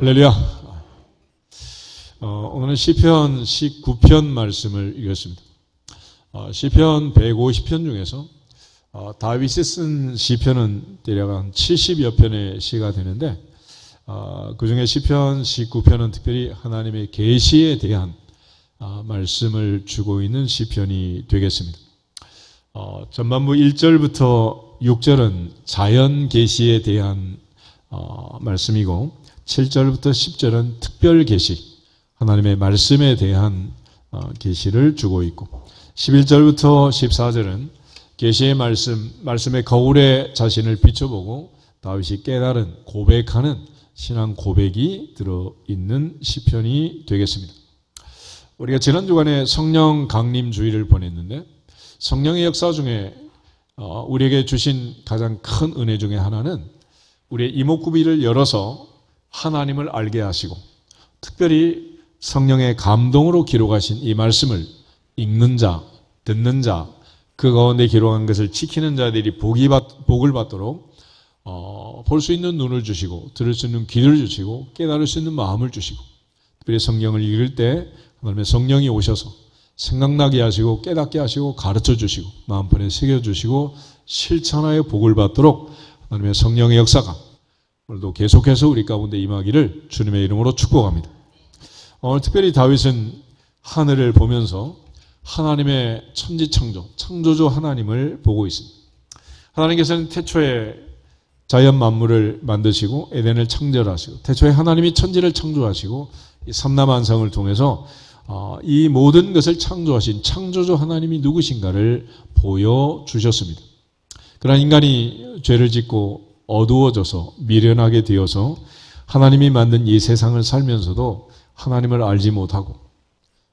할렐루야. 오늘은 시편 19편 말씀을 읽었습니다. 시편 150편 중에서 다윗이 쓴 시편은 대략 한 70여 편의 시가 되는데 그 중에 시편 19편은 특별히 하나님의 계시에 대한 말씀을 주고 있는 시편이 되겠습니다. 전반부 1절부터 6절은 자연 계시에 대한 말씀이고 7절부터 10절은 특별 계시, 하나님의 말씀에 대한 계시를 주고 있고 11절부터 14절은 계시의 말씀의 거울에 자신을 비춰보고 다윗이 깨달은 고백하는 신앙 고백이 들어있는 시편이 되겠습니다. 우리가 지난 주간에 성령 강림 주일을 보냈는데 성령의 역사 중에 우리에게 주신 가장 큰 은혜 중에 하나는 우리의 이목구비를 열어서 하나님을 알게 하시고 특별히 성령의 감동으로 기록하신 이 말씀을 읽는 자, 듣는 자, 그 가운데 기록한 것을 지키는 자들이 복을 받도록 볼 수 있는 눈을 주시고 들을 수 있는 귀를 주시고 깨달을 수 있는 마음을 주시고 특별히 성경을 읽을 때 하나님의 성령이 오셔서 생각나게 하시고 깨닫게 하시고 가르쳐 주시고 마음판에 새겨주시고 실천하여 복을 받도록 하나님의 성령의 역사가 오늘도 계속해서 우리 가운데 임하기를 주님의 이름으로 축복합니다. 오늘 특별히 다윗은 하늘을 보면서 하나님의 천지창조, 창조주 하나님을 보고 있습니다. 하나님께서는 태초에 자연 만물을 만드시고 에덴을 창조하시고 태초에 하나님이 천지를 창조하시고 이 삼라만상을 통해서 이 모든 것을 창조하신 창조주 하나님이 누구신가를 보여주셨습니다. 그러나 인간이 죄를 짓고 어두워져서 미련하게 되어서 하나님이 만든 이 세상을 살면서도 하나님을 알지 못하고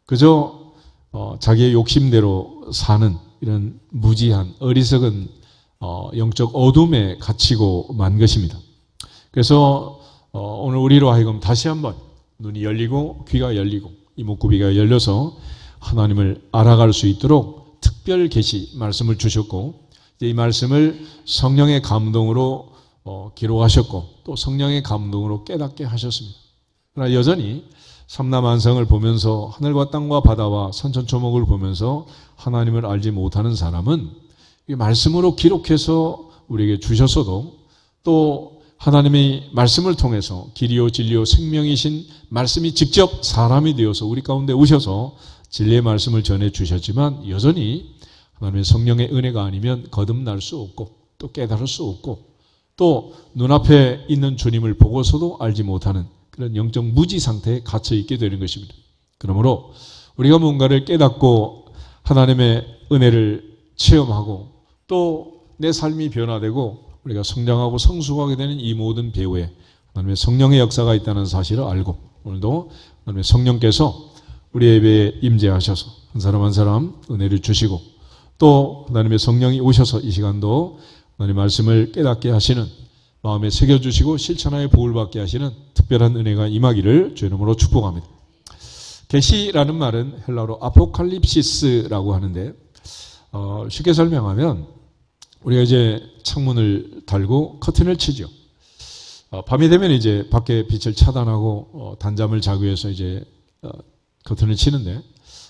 그저 자기의 욕심대로 사는 이런 무지한 어리석은 영적 어둠에 갇히고 만 것입니다. 그래서 오늘 우리로 하여금 다시 한번 눈이 열리고 귀가 열리고 이목구비가 열려서 하나님을 알아갈 수 있도록 특별 계시 말씀을 주셨고 이 말씀을 성령의 감동으로 기록하셨고 또 성령의 감동으로 깨닫게 하셨습니다. 그러나 여전히 삼라만상을 보면서 하늘과 땅과 바다와 산천초목을 보면서 하나님을 알지 못하는 사람은 이 말씀으로 기록해서 우리에게 주셨어도 또 하나님의 말씀을 통해서 길이요 진리요 생명이신 말씀이 직접 사람이 되어서 우리 가운데 오셔서 진리의 말씀을 전해 주셨지만 여전히 하나님의 성령의 은혜가 아니면 거듭날 수 없고 또 깨달을 수 없고 또 눈앞에 있는 주님을 보고서도 알지 못하는 그런 영적 무지 상태에 갇혀 있게 되는 것입니다. 그러므로 우리가 뭔가를 깨닫고 하나님의 은혜를 체험하고 또 내 삶이 변화되고 우리가 성장하고 성숙하게 되는 이 모든 배후에 하나님의 성령의 역사가 있다는 사실을 알고 오늘도 하나님의 성령께서 우리 예배에 임재하셔서 한 사람 한 사람 은혜를 주시고 또 하나님의 성령이 오셔서 이 시간도 하나님의 말씀을 깨닫게 하시는 마음에 새겨주시고 실천하여 복을 받게 하시는 특별한 은혜가 임하기를 주 이름으로 축복합니다. 계시라는 말은 헬라어로 아포칼립시스라고 하는데 쉽게 설명하면 우리가 이제 창문을 달고 커튼을 치죠. 밤이 되면 이제 밖에 빛을 차단하고 단잠을 자기 위해서 이제 커튼을 치는데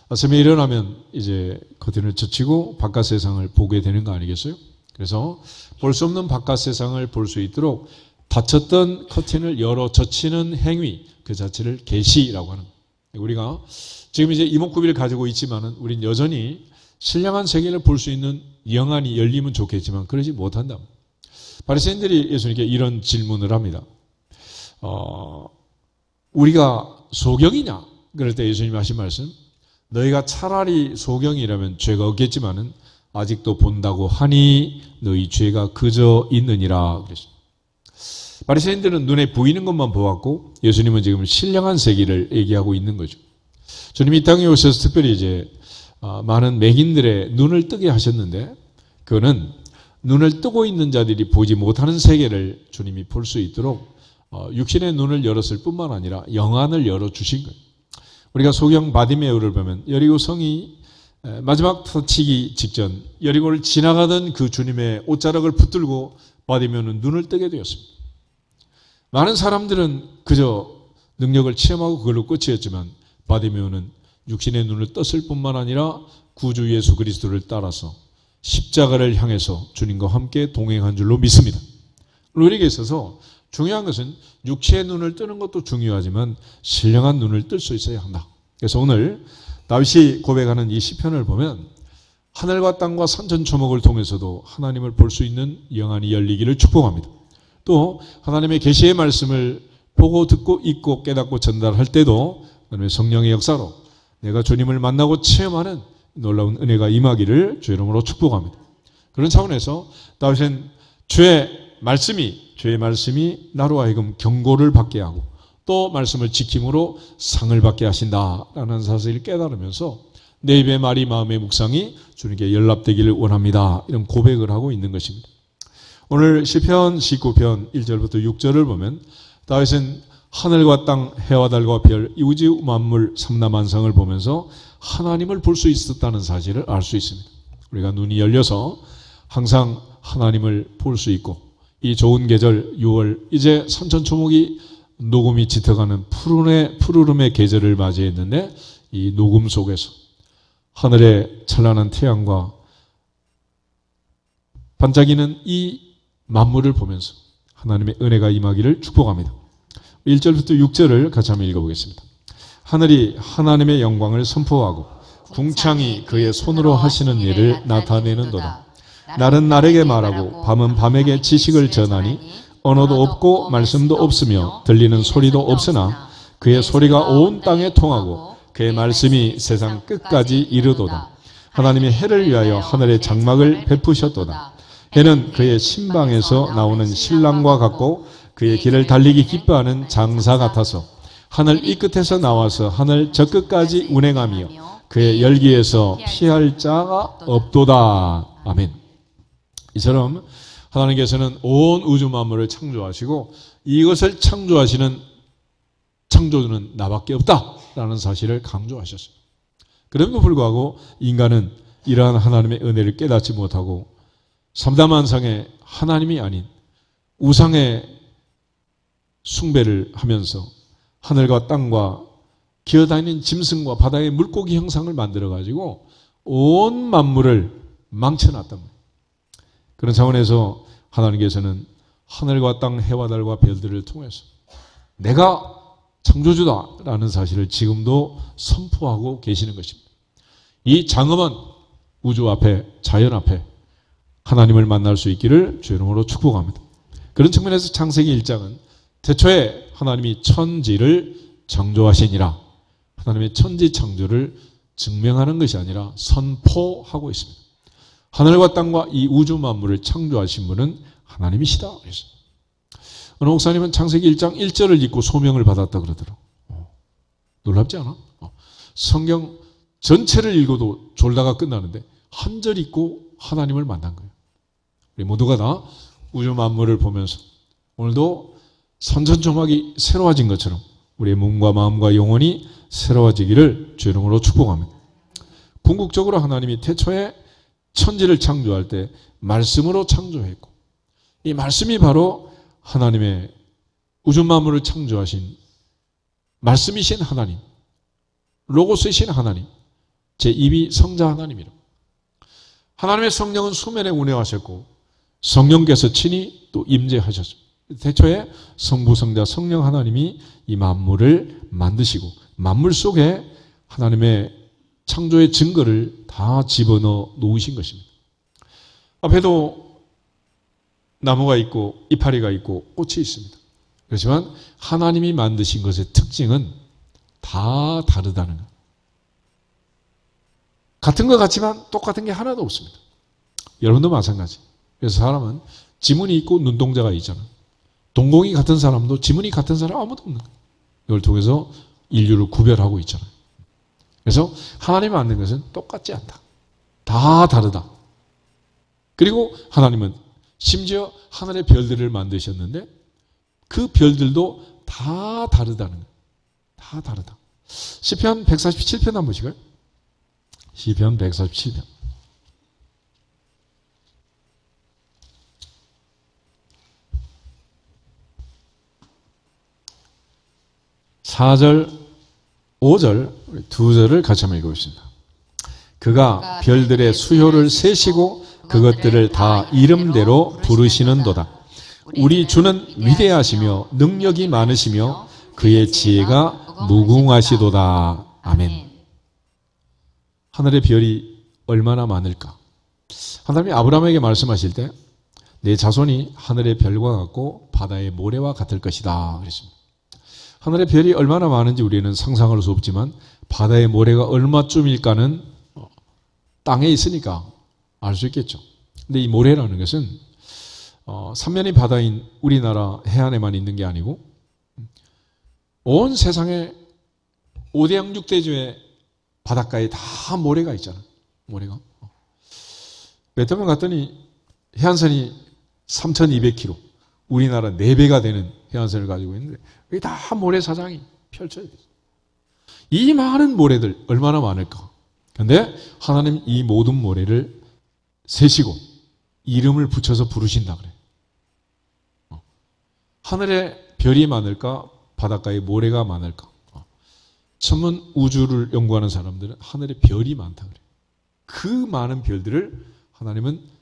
아침에 일어나면 이제 커튼을 젖히고 바깥 세상을 보게 되는 거 아니겠어요? 그래서 볼 수 없는 바깥 세상을 볼 수 있도록 닫혔던 커튼을 열어 젖히는 행위 그 자체를 계시라고 하는 거예요. 우리가 지금 이제 이목구비를 가지고 있지만은 우린 여전히 신령한 세계를 볼 수 있는 영안이 열리면 좋겠지만 그러지 못한다. 바리새인들이 예수님께 이런 질문을 합니다. 우리가 소경이냐? 그럴 때 예수님이 하신 말씀 너희가 차라리 소경이라면 죄가 없겠지만은 아직도 본다고 하니 너희 죄가 그저 있느니라 그랬습니다. 바리새인들은 눈에 보이는 것만 보았고 예수님은 지금 신령한 세계를 얘기하고 있는 거죠. 주님이 이 땅에 오셔서 특별히 이제 많은 맹인들의 눈을 뜨게 하셨는데 그거는 눈을 뜨고 있는 자들이 보지 못하는 세계를 주님이 볼 수 있도록 육신의 눈을 열었을 뿐만 아니라 영안을 열어주신 거예요. 우리가 소경 바디메오를 보면 여리고 성이 마지막 터치기 직전 여리고를 지나가던 그 주님의 옷자락을 붙들고 바디메오는 눈을 뜨게 되었습니다. 많은 사람들은 그저 능력을 체험하고 그걸로 끝이었지만 바디메오는 육신의 눈을 떴을 뿐만 아니라 구주 예수 그리스도를 따라서 십자가를 향해서 주님과 함께 동행한 줄로 믿습니다. 우리에게 있어서 중요한 것은 육체의 눈을 뜨는 것도 중요하지만 신령한 눈을 뜰 수 있어야 한다. 그래서 오늘 다윗이 고백하는 이 시편을 보면 하늘과 땅과 산천초목을 통해서도 하나님을 볼 수 있는 영안이 열리기를 축복합니다. 또 하나님의 계시의 말씀을 보고 듣고 읽고 깨닫고 전달할 때도 하나님의 성령의 역사로 내가 주님을 만나고 체험하는 놀라운 은혜가 임하기를 주의 이름으로 축복합니다. 그런 차원에서 다윗은 주의 말씀이 나로 하여금 경고를 받게 하고 또 말씀을 지킴으로 상을 받게 하신다라는 사실을 깨달으면서 내 입의 말이 마음의 묵상이 주님께 연락되기를 원합니다. 이런 고백을 하고 있는 것입니다. 오늘 시편 19편 1절부터 6절을 보면 다윗은 하늘과 땅, 해와 달과 별, 우주 만물 삼라만상을 보면서 하나님을 볼 수 있었다는 사실을 알 수 있습니다. 우리가 눈이 열려서 항상 하나님을 볼 수 있고 이 좋은 계절 6월 이제 산천초목이 녹음이 짙어가는 푸르름의 계절을 맞이했는데 이 녹음 속에서 하늘의 찬란한 태양과 반짝이는 이 만물을 보면서 하나님의 은혜가 임하기를 축복합니다. 1절부터 6절을 같이 한번 읽어보겠습니다. 하늘이 하나님의 영광을 선포하고 궁창이 그의 손으로 하시는 일을 나타내는도다. 날은 날에게 말하고 밤은 밤에게 지식을 전하니 언어도 없고 말씀도 없으며 들리는 소리도 없으나 그의 소리가 온 땅에 통하고 그의 말씀이 세상 끝까지 이르도다. 하나님이 해를 위하여 하늘의 장막을 베푸셨도다. 해는 그의 신방에서 나오는 신랑과 같고 그의 길을 달리기 기뻐하는 장사 같아서 하늘 이 끝에서 나와서 하늘 저 끝까지 운행하며 그의 열기에서 피할 자가 없도다. 아멘. 이처럼 하나님께서는 온 우주 만물을 창조하시고 이것을 창조하시는 창조주는 나밖에 없다라는 사실을 강조하셨어요. 그럼에도 불구하고 인간은 이러한 하나님의 은혜를 깨닫지 못하고 삼다만상의 하나님이 아닌 우상의 숭배를 하면서 하늘과 땅과 기어다니는 짐승과 바다의 물고기 형상을 만들어가지고 온 만물을 망쳐놨단 말이에요. 그런 차원에서 하나님께서는 하늘과 땅, 해와 달과 별들을 통해서 내가 창조주다라는 사실을 지금도 선포하고 계시는 것입니다. 이 장엄한 우주 앞에, 자연 앞에 하나님을 만날 수 있기를 주의 이름으로 축복합니다. 그런 측면에서 창세기 1장은 태초에 하나님이 천지를 창조하시니라. 하나님의 천지 창조를 증명하는 것이 아니라 선포하고 있습니다. 하늘과 땅과 이 우주 만물을 창조하신 분은 하나님이시다. 그래서 어느 목사님은 창세기 1장 1절을 읽고 소명을 받았다 그러더라고요. 놀랍지 않아? 성경 전체를 읽어도 졸다가 끝나는데 한 절 읽고 하나님을 만난 거예요. 우리 모두가 다 우주 만물을 보면서 오늘도 산천초목이 새로워진 것처럼 우리의 몸과 마음과 영혼이 새로워지기를 주의 이름으로 축복합니다. 궁극적으로 하나님이 태초에 천지를 창조할 때 말씀으로 창조했고 이 말씀이 바로 하나님의 우주 만물을 창조하신 말씀이신 하나님, 로고스이신 하나님, 제2위 성자 하나님이라. 하나님의 성령은 수면에 운행하셨고 성령께서 친히 또 임재하셨습니다. 태초에 성부, 성자, 성령 하나님이 이 만물을 만드시고 만물 속에 하나님의 창조의 증거를 다 집어넣어 놓으신 것입니다. 앞에도 나무가 있고 이파리가 있고 꽃이 있습니다. 그렇지만 하나님이 만드신 것의 특징은 다 다르다는 것. 같은 것 같지만 똑같은 게 하나도 없습니다. 여러분도 마찬가지. 그래서 사람은 지문이 있고 눈동자가 있잖아요. 동공이 같은 사람도 지문이 같은 사람 아무도 없는 거예요. 이걸 통해서 인류를 구별하고 있잖아요. 그래서 하나님이 만든 것은 똑같지 않다. 다 다르다. 그리고 하나님은 심지어 하늘의 별들을 만드셨는데 그 별들도 다 다르다는 거예요. 다 다르다. 시편 147편 한번 보시고요. 시편 147편. 4절, 5절 두 절을 같이 한번 읽어보겠습니다. 그가 별들의 수효를 세시고 그것들을 다 이름대로 부르시는도다. 우리 주는 위대하시며 능력이 많으시며 그의 지혜가 무궁하시도다. 아멘. 하늘의 별이 얼마나 많을까? 하나님이 아브라함에게 말씀하실 때 내 자손이 하늘의 별과 같고 바다의 모래와 같을 것이다 그랬습니다. 하늘의 별이 얼마나 많은지 우리는 상상할 수 없지만 바다의 모래가 얼마쯤일까는 땅에 있으니까 알 수 있겠죠. 근데 이 모래라는 것은 삼면이 바다인 우리나라 해안에만 있는 게 아니고 온 세상에 5대양 6대주의 바닷가에 다 모래가 있잖아요. 모래가. 베트남 갔더니 해안선이 3,200km, 우리나라 4배가 되는 해안선을 가지고 있는데 여기 다 모래사장이 펼쳐져 있어요. 이 많은 모래들 얼마나 많을까? 그런데 하나님 이 모든 모래를 세시고 이름을 붙여서 부르신다 그래요. 하늘에 별이 많을까? 바닷가에 모래가 많을까? 천문 우주를 연구하는 사람들은 하늘에 별이 많다 그래요. 그 많은 별들을 하나님은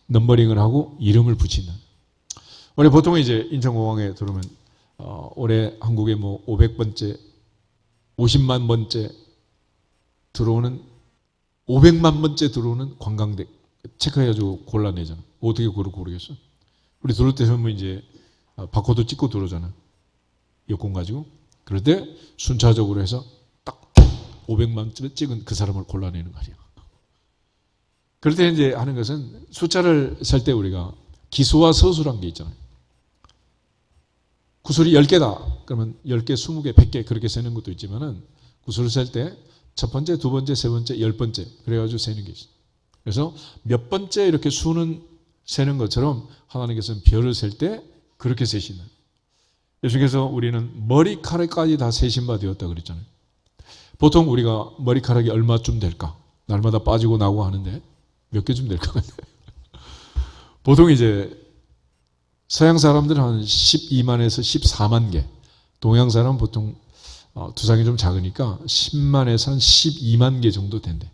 넘버링을 하고 이름을 붙인다. 원래 보통 이제 인천공항에 들어오면 올해 한국에 뭐 500번째, 50만 번째 들어오는 500만 번째 들어오는 관광객 체크해가지고 골라내잖아. 어떻게 그걸 고르겠어? 우리 들어올 때 보면 이제 바코드 찍고 들어오잖아. 여권 가지고. 그럴 때 순차적으로 해서 딱 500만쯤에 찍은 그 사람을 골라내는 거 아니야. 그럴 때 이제 하는 것은 숫자를 셀 때 우리가 기수와 서수란 게 있잖아요. 구슬이 10개다. 그러면 10개, 20개, 100개 그렇게 세는 것도 있지만은 구슬을 셀 때 첫 번째, 두 번째, 세 번째, 10번째 그래가지고 세는 게 있어요. 그래서 몇 번째 이렇게 수는 세는 것처럼 하나님께서는 별을 셀 때 그렇게 세시는. 예수께서 우리는 머리카락까지 다 세신 바 되었다 그랬잖아요. 보통 우리가 머리카락이 얼마쯤 될까? 날마다 빠지고 나고 하는데 몇 개쯤 될 것 같아요. 보통 이제 서양 사람들은 한 12만에서 14만 개, 동양 사람은 보통 두상이 좀 작으니까 10만에서 한 12만 개 정도 된대.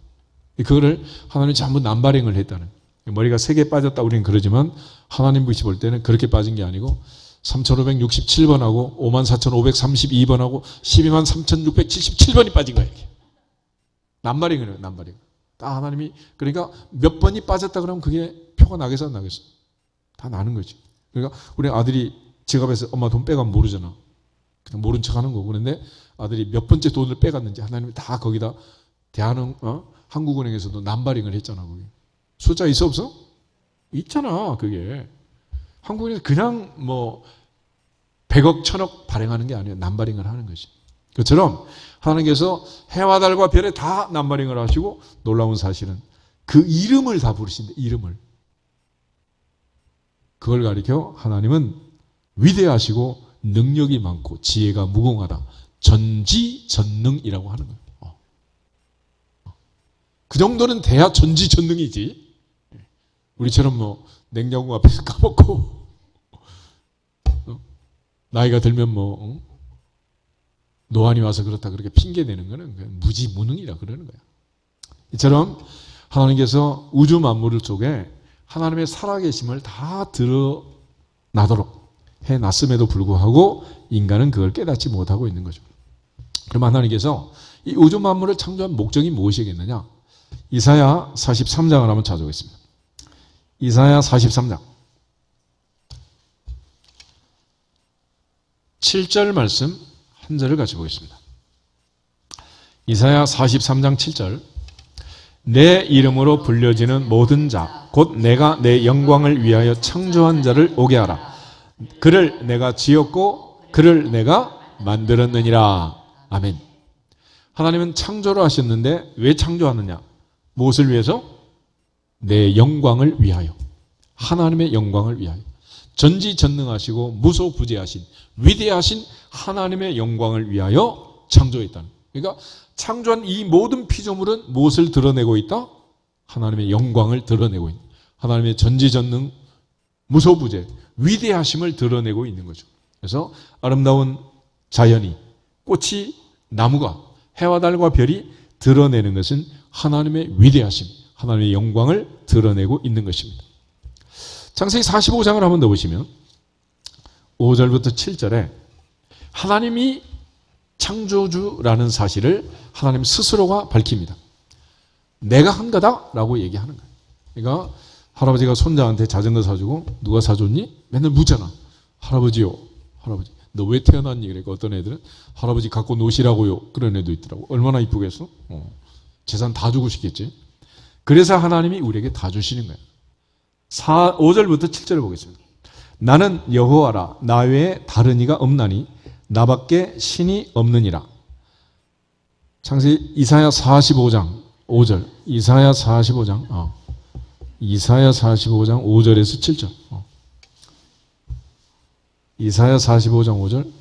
그거를 하나님이 전부 남발행을 했다는. 머리가 3개 빠졌다 우리는 그러지만 하나님 빛이 볼 때는 그렇게 빠진 게 아니고 3,567번하고 54,532번하고 123,677번이 빠진 거예요. 남발행을 해요. 남발행. 다 하나님이 그러니까 몇 번이 빠졌다 그러면 그게 표가 나겠어 안 나겠어? 다 나는 거지. 그러니까 우리 아들이 지갑에서 엄마 돈 빼가면 모르잖아. 그냥 모른 척하는 거고. 그런데 아들이 몇 번째 돈을 빼갔는지 하나님이 다 거기다 한국은행에서도 남발행을 했잖아. 거기. 숫자 있어 없어? 있잖아. 그게 한국은행에서 그냥 뭐 100억 1000억 발행하는 게 아니에요. 남발행을 하는 거지. 그처럼 하나님께서 해와 달과 별에 다 남발행을 하시고 놀라운 사실은 그 이름을 다 부르신대. 이름을. 그걸 가리켜 하나님은 위대하시고 능력이 많고 지혜가 무궁하다. 전지전능이라고 하는 거예요. 그 정도는 돼야 전지전능이지. 우리처럼 뭐 냉장고 앞에서 까먹고 나이가 들면 뭐 노안이 와서 그렇다 그렇게 핑계대는 거는 무지무능이라 그러는 거야. 이처럼 하나님께서 우주 만물 속에 하나님의 살아계심을 다 드러나도록 해놨음에도 불구하고 인간은 그걸 깨닫지 못하고 있는 거죠. 그럼 하나님께서 이 우주 만물을 창조한 목적이 무엇이겠느냐? 이사야 43장을 한번 찾아보겠습니다. 이사야 43장 7절 말씀 한 절을 같이 보겠습니다. 이사야 43장 7절 내 이름으로 불려지는 모든 자 곧 내가 내 영광을 위하여 창조한 자를 오게 하라. 그를 내가 지었고 그를 내가 만들었느니라. 아멘. 하나님은 창조를 하셨는데 왜 창조하느냐? 무엇을 위해서? 내 영광을 위하여. 하나님의 영광을 위하여. 전지전능하시고 무소부재하신 위대하신 하나님의 영광을 위하여 창조했다는. 그러니까 창조한 이 모든 피조물은 무엇을 드러내고 있다? 하나님의 영광을 드러내고 있는. 하나님의 전지전능 무소부재 위대하심을 드러내고 있는 거죠. 그래서 아름다운 자연이 꽃이, 나무가, 해와 달과 별이 드러내는 것은 하나님의 위대하심, 하나님의 영광을 드러내고 있는 것입니다. 창세기 45장을 한번 더 보시면 5절부터 7절에 하나님이 창조주라는 사실을 하나님 스스로가 밝힙니다. 내가 한 거다라고 얘기하는 거예요. 그러니까 할아버지가 손자한테 자전거 사주고 누가 사줬니? 맨날 묻잖아. 할아버지요. 할아버지. 너 왜 태어났니? 그러니까 어떤 애들은 할아버지 갖고 노시라고요. 그런 애도 있더라고. 얼마나 이쁘겠어? 재산 다 주고 싶겠지. 그래서 하나님이 우리에게 다 주시는 거예요. 5절부터 7절을 보겠습니다. 나는 여호와라. 나 외에 다른 이가 없나니 나밖에 신이 없느니라. 창세기 이사야 45장 5절. 이사야 45장 5절에서 7절. 이사야 45장 5절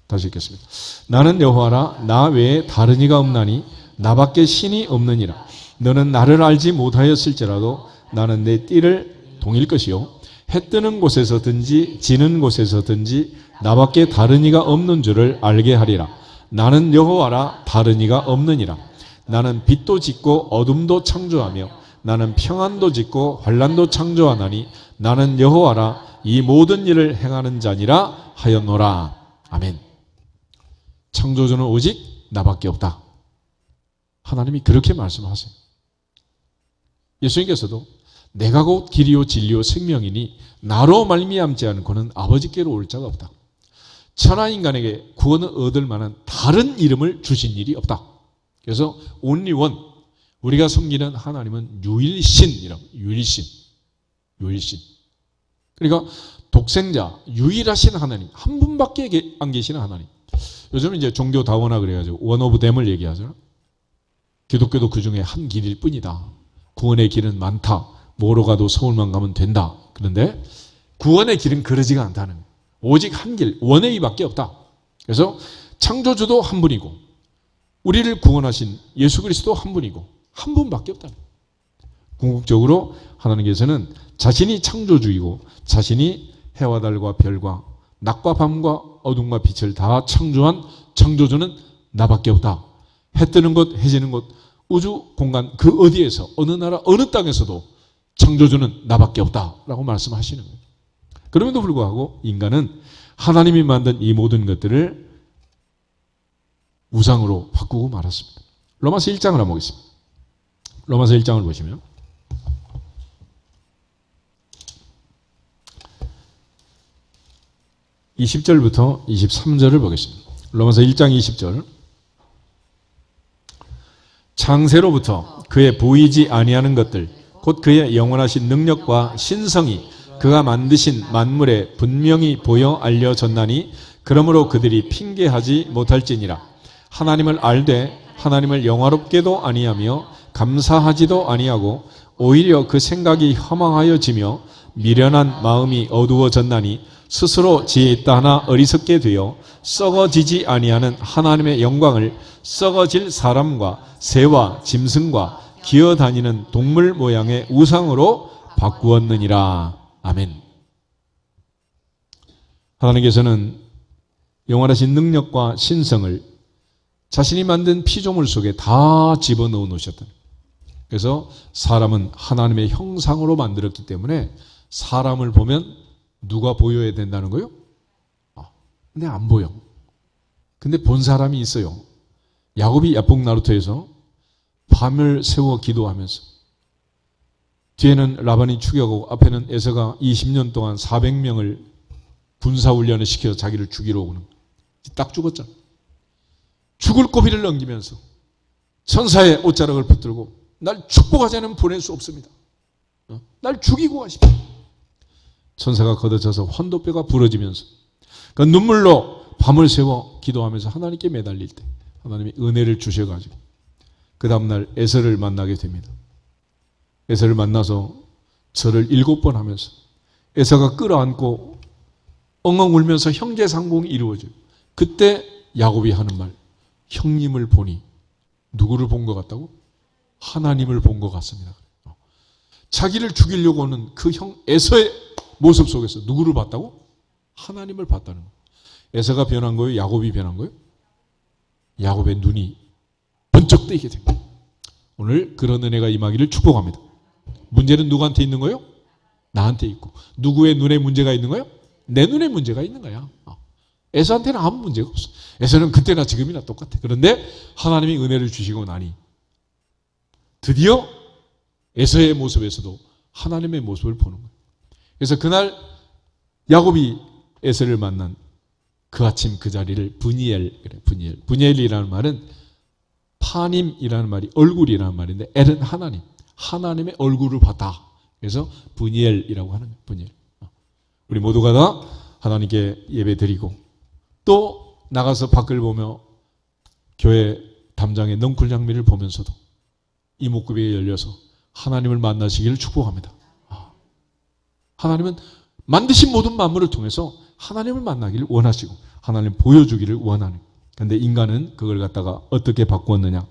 다시 읽겠습니다. 나는 여호와라. 나 외에 다른 이가 없나니 나밖에 신이 없느니라. 너는 나를 알지 못하였을지라도 나는 내 띠를 동일 것이요 해 뜨는 곳에서든지 지는 곳에서든지 나밖에 다른 이가 없는 줄을 알게 하리라. 나는 여호와라. 다른 이가 없느니라. 나는 빛도 짓고 어둠도 창조하며 나는 평안도 짓고 환난도 창조하나니 나는 여호와라. 이 모든 일을 행하는 자니라 하였노라. 아멘. 창조주는 오직 나밖에 없다. 하나님이 그렇게 말씀하세요. 예수님께서도 내가 곧 길이요 진리요 생명이니 나로 말미암지 않고는 아버지께로 올 자가 없다. 천하 인간에게 구원을 얻을 만한 다른 이름을 주신 일이 없다. 그래서 only one, 우리가 섬기는 하나님은 유일신이라고. 유일신. 그러니까 독생자, 유일하신 하나님, 한 분밖에 안 계시는 하나님. 요즘 이제 종교 다원화 그래가지고 원 오브 댐을 얘기하잖아. 기독교도 그 중에 한 길일 뿐이다. 구원의 길은 많다. 뭐로 가도 서울만 가면 된다. 그런데 구원의 길은 그러지가 않다는 거예요. 오직 한 길, 원웨이밖에 없다. 그래서 창조주도 한 분이고 우리를 구원하신 예수 그리스도 한 분이고 한 분밖에 없다는 거예요. 궁극적으로 하나님께서는 자신이 창조주이고 자신이 해와 달과 별과 낮과 밤과 어둠과 빛을 다 창조한 창조주는 나밖에 없다. 해 뜨는 곳, 해 지는 곳, 우주 공간 그 어디에서 어느 나라 어느 땅에서도 창조주는 나밖에 없다라고 말씀하시는 거예요. 그럼에도 불구하고 인간은 하나님이 만든 이 모든 것들을 우상으로 바꾸고 말았습니다. 로마서 1장을 한번 보겠습니다. 로마서 1장을 보시면 20절부터 23절을 보겠습니다. 로마서 1장 20절. 창세로부터 그의 보이지 아니하는 것들 곧 그의 영원하신 능력과 신성이 그가 만드신 만물에 분명히 보여 알려졌나니 그러므로 그들이 핑계하지 못할지니라. 하나님을 알되 하나님을 영화롭게도 아니하며 감사하지도 아니하고 오히려 그 생각이 허망하여지며 미련한 마음이 어두워졌나니 스스로 지혜 있다 하나 어리석게 되어 썩어지지 아니하는 하나님의 영광을 썩어질 사람과 새와 짐승과 기어다니는 동물 모양의 우상으로 바꾸었느니라. 아멘. 하나님께서는 영원하신 능력과 신성을 자신이 만든 피조물 속에 다 집어넣어 놓으셨다. 그래서 사람은 하나님의 형상으로 만들었기 때문에 사람을 보면 누가 보여야 된다는 거요? 근데 안 보여. 근데 본 사람이 있어요. 야곱이 야복 나루터에서 밤을 새워 기도하면서 뒤에는 라반이 죽여가고 앞에는 에서가 20년 동안 400명을 군사훈련을 시켜서 자기를 죽이러 오는 거예요. 딱 죽었잖아. 죽을 고비를 넘기면서 천사의 옷자락을 붙들고 날 축복하지 않으면 보낼 수 없습니다. 날 죽이고 가십시오. 천사가 걷어져서 환도뼈가 부러지면서 그 눈물로 밤을 새워 기도하면서 하나님께 매달릴 때 하나님이 은혜를 주셔가지고 그 다음날 에서를 만나게 됩니다. 에서를 만나서 절을 7번 하면서 에서가 끌어안고 엉엉 울면서 형제 상봉이 이루어져요. 그때 야곱이 하는 말, 형님을 보니 누구를 본 것 같다고? 하나님을 본 것 같습니다. 자기를 죽이려고 하는 그 형 에서의 모습 속에서 누구를 봤다고? 하나님을 봤다는 거예요. 에서가 변한 거예요? 야곱이 변한 거예요? 야곱의 눈이 번쩍 뜨이게 됩니다. 오늘 그런 은혜가 임하기를 축복합니다. 문제는 누구한테 있는 거예요? 나한테 있고. 누구의 눈에 문제가 있는 거예요? 내 눈에 문제가 있는 거야. 에서한테는 아무 문제가 없어. 에서는 그때나 지금이나 똑같아. 그런데 하나님이 은혜를 주시고 나니 드디어 에서의 모습에서도 하나님의 모습을 보는 거예요. 그래서 그날 야곱이 에서를 만난 그 아침 그 자리를 브니엘, 그래, 브니엘. 브니엘이라는 말은 파님이라는 말이 얼굴이라는 말인데 엘은 하나님. 하나님의 얼굴을 봤다. 그래서 브니엘이라고 하는 거예요. 브니엘. 우리 모두가 다 하나님께 예배 드리고 또 나가서 밖을 보며 교회 담장의 넝쿨 장미를 보면서도 이목구비가 열려서 하나님을 만나시기를 축복합니다. 하나님은 만드신 모든 만물을 통해서 하나님을 만나기를 원하시고 하나님 보여주기를 원하는. 그런데 인간은 그걸 갖다가 어떻게 바꾸었느냐.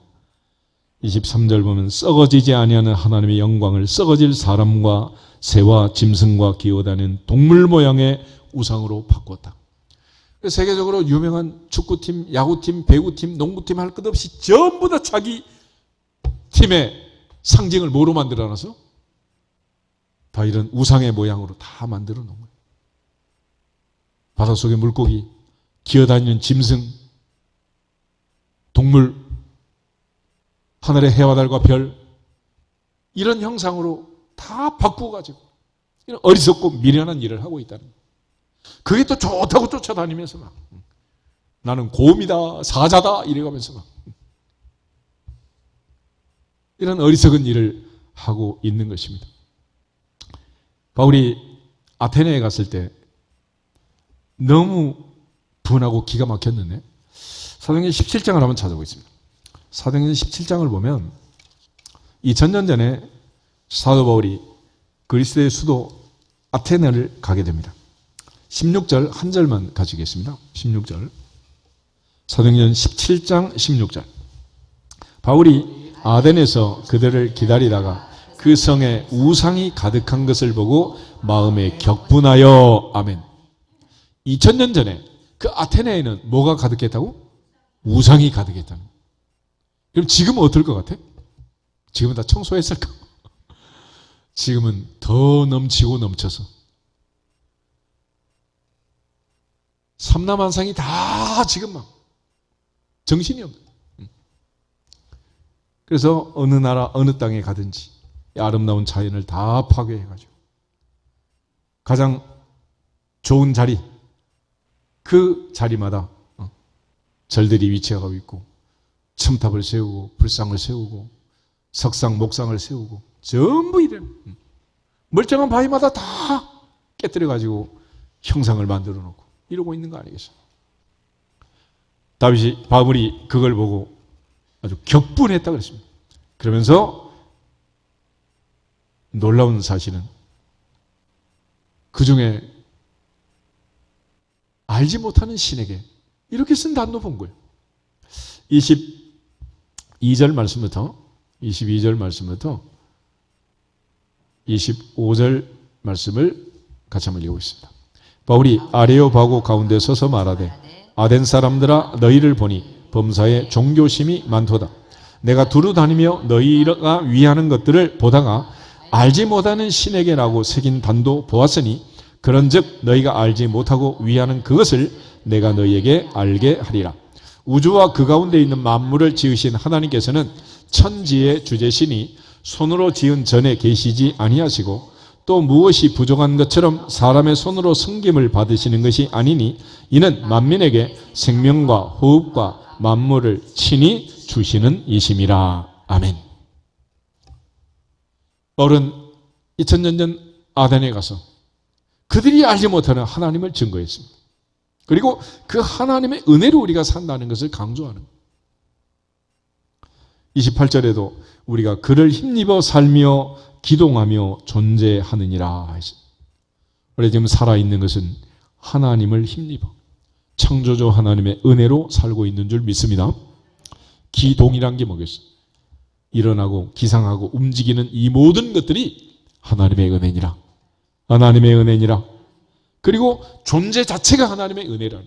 23절 보면 썩어지지 아니하는 하나님의 영광을 썩어질 사람과 새와 짐승과 기어다니는 동물 모양의 우상으로 바꾸었다. 세계적으로 유명한 축구팀, 야구팀, 배구팀, 농구팀 할 것 없이 전부 다 자기 팀의 상징을 뭐로 만들어놔서 다 이런 우상의 모양으로 다 만들어 놓은 거예요. 바닷속의 물고기, 기어다니는 짐승, 동물, 하늘의 해와 달과 별, 이런 형상으로 다 바꾸어가지고 이런 어리석고 미련한 일을 하고 있다는 거예요. 그게 또 좋다고 쫓아다니면서 막 나는 곰이다, 사자다 이래가면서 막 이런 어리석은 일을 하고 있는 것입니다. 바울이 아테네에 갔을 때 너무 분하고 기가 막혔는데 사도행전 17장을 한번 찾아보겠습니다. 사도행전 17장을 보면 2000년 전에 사도 바울이 그리스의 수도 아테네를 가게 됩니다. 16절 한 절만 가지겠습니다. 16절. 사도행전 17장 16절. 바울이 아덴에서 그들을 기다리다가 그 성에 우상이 가득한 것을 보고 마음에 격분하여. 아멘. 2000년 전에 그 아테네에는 뭐가 가득했다고? 우상이 가득했다는. 그럼 지금은 어떨 것 같아? 지금은 다 청소했을까? 지금은 더 넘치고 넘쳐서 삼남한상이 다 지금 막 정신이 없는. 그래서 어느 나라 어느 땅에 가든지 아름다운 자연을 다 파괴해가지고 가장 좋은 자리, 그 자리마다 절들이 위치하고 있고 첨탑을 세우고 불상을 세우고 석상 목상을 세우고 전부 이런 멀쩡한 바위마다 다 깨뜨려가지고 형상을 만들어 놓고 이러고 있는 거 아니겠어요? 바울이 그걸 보고 아주 격분했다 그랬습니다. 그러면서 놀라운 사실은 그 중에 알지 못하는 신에게 이렇게 쓴 단도 본 거예요. 22절 말씀부터 25절 말씀을 같이 한번 읽어보겠습니다. 바울이 아레오바고 가운데 서서 말하되 아덴 사람들아 너희를 보니 범사에 종교심이 많도다. 내가 두루 다니며 너희가 위하는 것들을 보다가 알지 못하는 신에게라고 새긴 단도 보았으니 그런즉 너희가 알지 못하고 위하는 그것을 내가 너희에게 알게 하리라. 우주와 그 가운데 있는 만물을 지으신 하나님께서는 천지의 주제시니 손으로 지은 전에 계시지 아니하시고 또 무엇이 부족한 것처럼 사람의 손으로 섬김을 받으시는 것이 아니니 이는 만민에게 생명과 호흡과 만물을 친히 주시는 이심이라. 아멘. 바울은 2000년 전 아덴에 가서 그들이 알지 못하는 하나님을 증거했습니다. 그리고 그 하나님의 은혜로 우리가 산다는 것을 강조하는 거예요. 28절에도 우리가 그를 힘입어 살며 기동하며 존재하느니라 했어요. 우리 지금 살아있는 것은 하나님을 힘입어 창조주 하나님의 은혜로 살고 있는 줄 믿습니다. 기동이란 게 뭐겠어요? 일어나고 기상하고 움직이는 이 모든 것들이 하나님의 은혜니라. 하나님의 은혜니라. 그리고 존재 자체가 하나님의 은혜라는.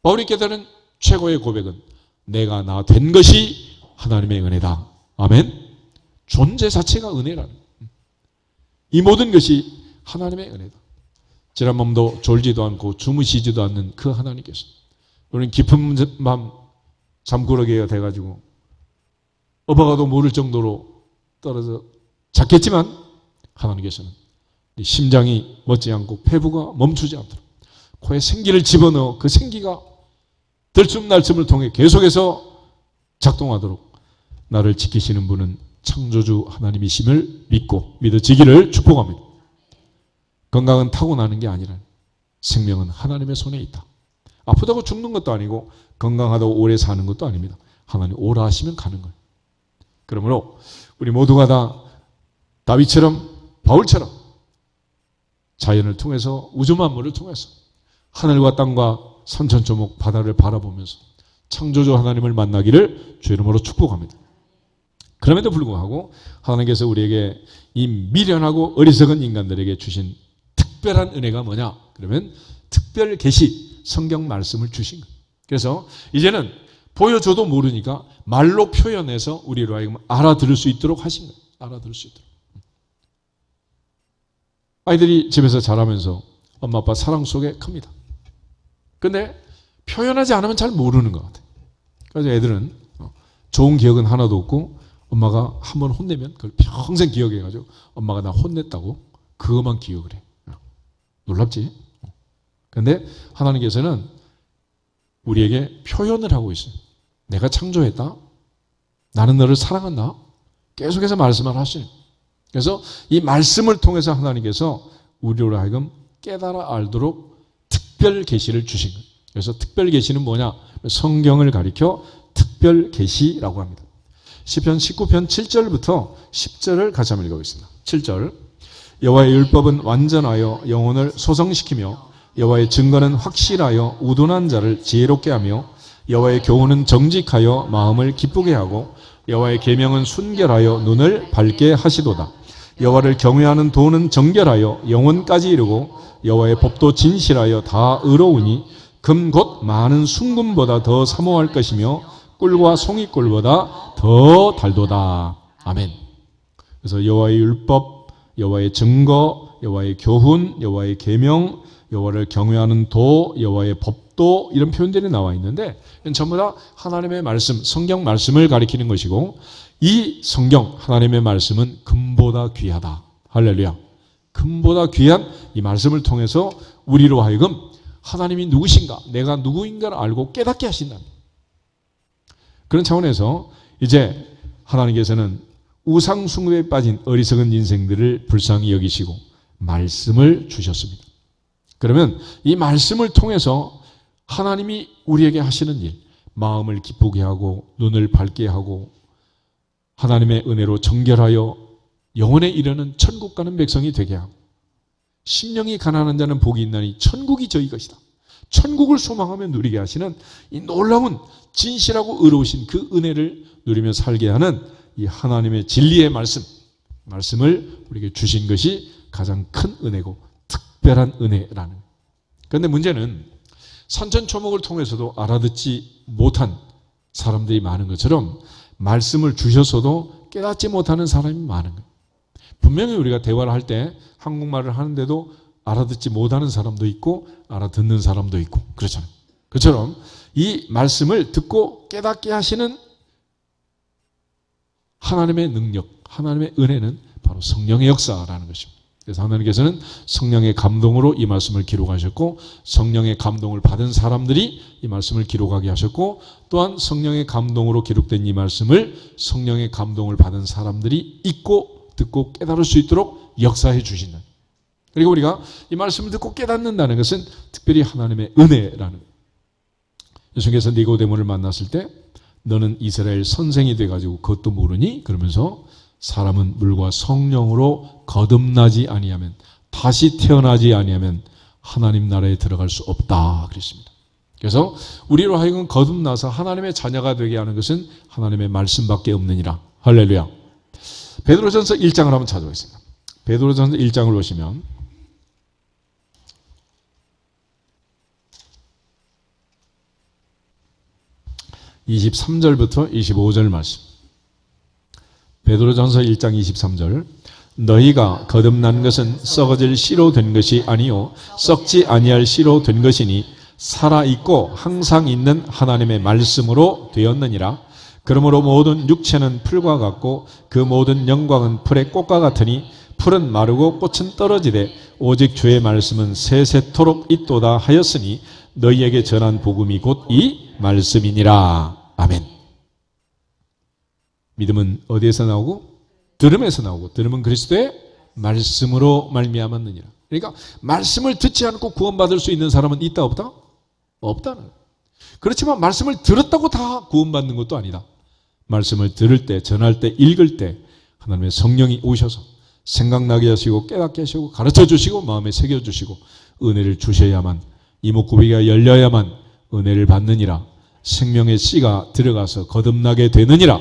바울이 깨달은 최고의 고백은 내가 나 된 것이 하나님의 은혜다. 아멘. 존재 자체가 은혜라는, 이 모든 것이 하나님의 은혜다. 지난 밤도 졸지도 않고 주무시지도 않는 그 하나님께서 우리는 깊은 밤 잠꾸러기가 돼가지고 어버가도 모를 정도로 떨어져 잤겠지만, 하나님께서는 심장이 멎지 않고 폐부가 멈추지 않도록 코에 생기를 집어넣어 그 생기가 들숨날숨을 통해 계속해서 작동하도록 나를 지키시는 분은 창조주 하나님이심을 믿고 믿어지기를 축복합니다. 건강은 타고나는 게 아니라 생명은 하나님의 손에 있다. 아프다고 죽는 것도 아니고 건강하다고 오래 사는 것도 아닙니다. 하나님 오라 하시면 가는 거예요. 그러므로 우리 모두가 다 다윗처럼, 바울처럼 자연을 통해서, 우주 만물을 통해서 하늘과 땅과 산천초목 바다를 바라보면서 창조주 하나님을 만나기를 주의 이름으로 축복합니다. 그럼에도 불구하고 하나님께서 우리에게 이 미련하고 어리석은 인간들에게 주신 특별한 은혜가 뭐냐? 그러면 특별 계시, 성경 말씀을 주신 거예요. 그래서 이제는 보여줘도 모르니까 말로 표현해서 우리로 하여금 알아들을 수 있도록 하신 거예요. 알아들을 수 있도록. 아이들이 집에서 자라면서 엄마 아빠 사랑 속에 큽니다. 근데 표현하지 않으면 잘 모르는 것 같아요. 그래서 애들은 좋은 기억은 하나도 없고 엄마가 한번 혼내면 그걸 평생 기억해가지고 엄마가 나 혼냈다고 그것만 기억을 해. 놀랍지? 그런데 하나님께서는 우리에게 표현을 하고 있어요. 내가 창조했다. 나는 너를 사랑한다. 계속해서 말씀을 하시는. 그래서 이 말씀을 통해서 하나님께서 우리로 하여금 깨달아 알도록 특별 계시를 주신 거예요. 그래서 특별 계시는 뭐냐? 성경을 가리켜 특별 계시라고 합니다. 시편 19편 7절부터 10절을 같이 한번 읽어보겠습니다. 7절. 여호와의 율법은 완전하여 영혼을 소성시키며 여호와의 증거는 확실하여 우둔한 자를 지혜롭게 하며 여호와의 교훈은 정직하여 마음을 기쁘게 하고 여호와의 계명은 순결하여 눈을 밝게 하시도다. 여호와를 경외하는 도는 정결하여 영혼까지 이르고 여호와의 법도 진실하여 다 의로우니 금 곧 많은 순금보다 더 사모할 것이며 꿀과 송이꿀보다 더 달도다. 아멘. 그래서 여호와의 율법, 여호와의 증거, 여호와의 교훈, 여호와의 계명, 여호와를 경외하는 도, 여호와의 법도, 이런 표현들이 나와 있는데 이건 전부 다 하나님의 말씀, 성경 말씀을 가리키는 것이고, 이 성경 하나님의 말씀은 금보다 귀하다. 할렐루야. 금보다 귀한 이 말씀을 통해서 우리로 하여금 하나님이 누구신가, 내가 누구인가를 알고 깨닫게 하신다. 그런 차원에서 이제 하나님께서는 우상 숭배에 빠진 어리석은 인생들을 불쌍히 여기시고 말씀을 주셨습니다. 그러면 이 말씀을 통해서 하나님이 우리에게 하시는 일, 마음을 기쁘게 하고 눈을 밝게 하고 하나님의 은혜로 정결하여 영원에 이르는 천국 가는 백성이 되게 하고, 심령이 가난한 자는 복이 있나니 천국이 저희 것이다. 천국을 소망하며 누리게 하시는 이 놀라운 진실하고 의로우신 그 은혜를 누리며 살게 하는 이 하나님의 진리의 말씀을 우리에게 주신 것이 가장 큰 은혜고 특별한 은혜라는. 그런데 문제는 산천초목을 통해서도 알아듣지 못한 사람들이 많은 것처럼 말씀을 주셔서도 깨닫지 못하는 사람이 많은 거예요. 분명히 우리가 대화를 할 때 한국말을 하는데도 알아듣지 못하는 사람도 있고 알아듣는 사람도 있고 그렇잖아요. 그처럼 이 말씀을 듣고 깨닫게 하시는 하나님의 능력, 하나님의 은혜는 바로 성령의 역사라는 것입니다. 그래서 하나님께서는 성령의 감동으로 이 말씀을 기록하셨고, 성령의 감동을 받은 사람들이 이 말씀을 기록하게 하셨고, 또한 성령의 감동으로 기록된 이 말씀을 성령의 감동을 받은 사람들이 읽고 듣고 깨달을 수 있도록 역사해 주신다. 그리고 우리가 이 말씀을 듣고 깨닫는다는 것은 특별히 하나님의 은혜라는 거예요. 예수님께서 니고데모를 만났을 때 너는 이스라엘 선생이 돼가지고 그것도 모르니? 그러면서 사람은 물과 성령으로 거듭나지 아니하면, 다시 태어나지 아니하면 하나님 나라에 들어갈 수 없다 그랬습니다. 그래서 우리로 하여금 거듭나서 하나님의 자녀가 되게 하는 것은 하나님의 말씀밖에 없느니라. 할렐루야. 베드로전서 1장을 한번 찾아보겠습니다. 베드로전서 1장을 보시면 23절부터 25절 말씀. 베드로전서 1장 23절. 너희가 거듭난 것은 썩어질 씨로 된 것이 아니요 썩지 아니할 씨로 된 것이니 살아있고 항상 있는 하나님의 말씀으로 되었느니라. 그러므로 모든 육체는 풀과 같고 그 모든 영광은 풀의 꽃과 같으니 풀은 마르고 꽃은 떨어지되 오직 주의 말씀은 세세토록 있도다 하였으니 너희에게 전한 복음이 곧 이 말씀이니라. 아멘. 믿음은 어디에서 나오고? 들음에서 나오고, 들음은 그리스도의 말씀으로 말미암았느니라. 그러니까 말씀을 듣지 않고 구원받을 수 있는 사람은 있다 없다? 없다는 거예요. 그렇지만 말씀을 들었다고 다 구원받는 것도 아니다. 말씀을 들을 때, 전할 때, 읽을 때 하나님의 성령이 오셔서 생각나게 하시고 깨닫게 하시고 가르쳐 주시고 마음에 새겨 주시고 은혜를 주셔야만, 이목구비가 열려야만 은혜를 받느니라. 생명의 씨가 들어가서 거듭나게 되느니라.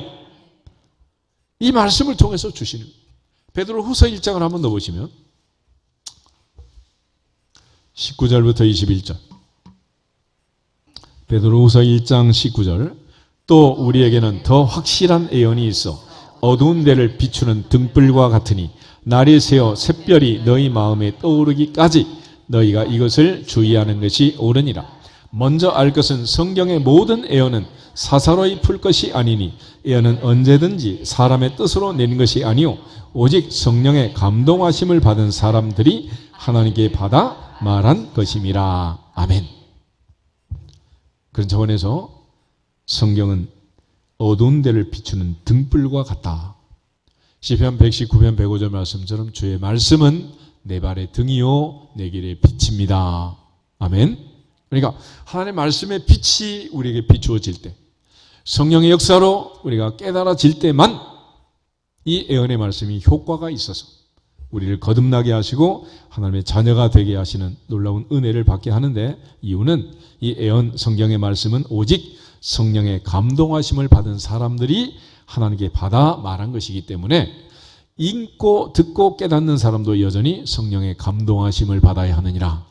이 말씀을 통해서 주시는 베드로 후서 1장을 한번 넣어보시면 19절부터 21절. 베드로 후서 1장 19절. 또 우리에게는 더 확실한 예언이 있어 어두운 데를 비추는 등불과 같으니 날이 새어 샛별이 너희 마음에 떠오르기까지 너희가 이것을 주의하는 것이 옳으니라. 먼저 알 것은 성경의 모든 예언은 사사로이 풀 것이 아니니 예언은 언제든지 사람의 뜻으로 낸 것이 아니요 오직 성령의 감동하심을 받은 사람들이 하나님께 받아 말한 것임이라. 아멘. 그런 차원에서 성경은 어두운 데를 비추는 등불과 같다. 시편 119편 105절 말씀처럼 주의 말씀은 내 발의 등이요 내 길의 빛입니다. 아멘. 그러니까 하나님의 말씀의 빛이 우리에게 비추어질 때, 성령의 역사로 우리가 깨달아질 때만 이 예언의 말씀이 효과가 있어서 우리를 거듭나게 하시고 하나님의 자녀가 되게 하시는 놀라운 은혜를 받게 하는데, 이유는 이 예언 성경의 말씀은 오직 성령의 감동하심을 받은 사람들이 하나님께 받아 말한 것이기 때문에 읽고 듣고 깨닫는 사람도 여전히 성령의 감동하심을 받아야 하느니라.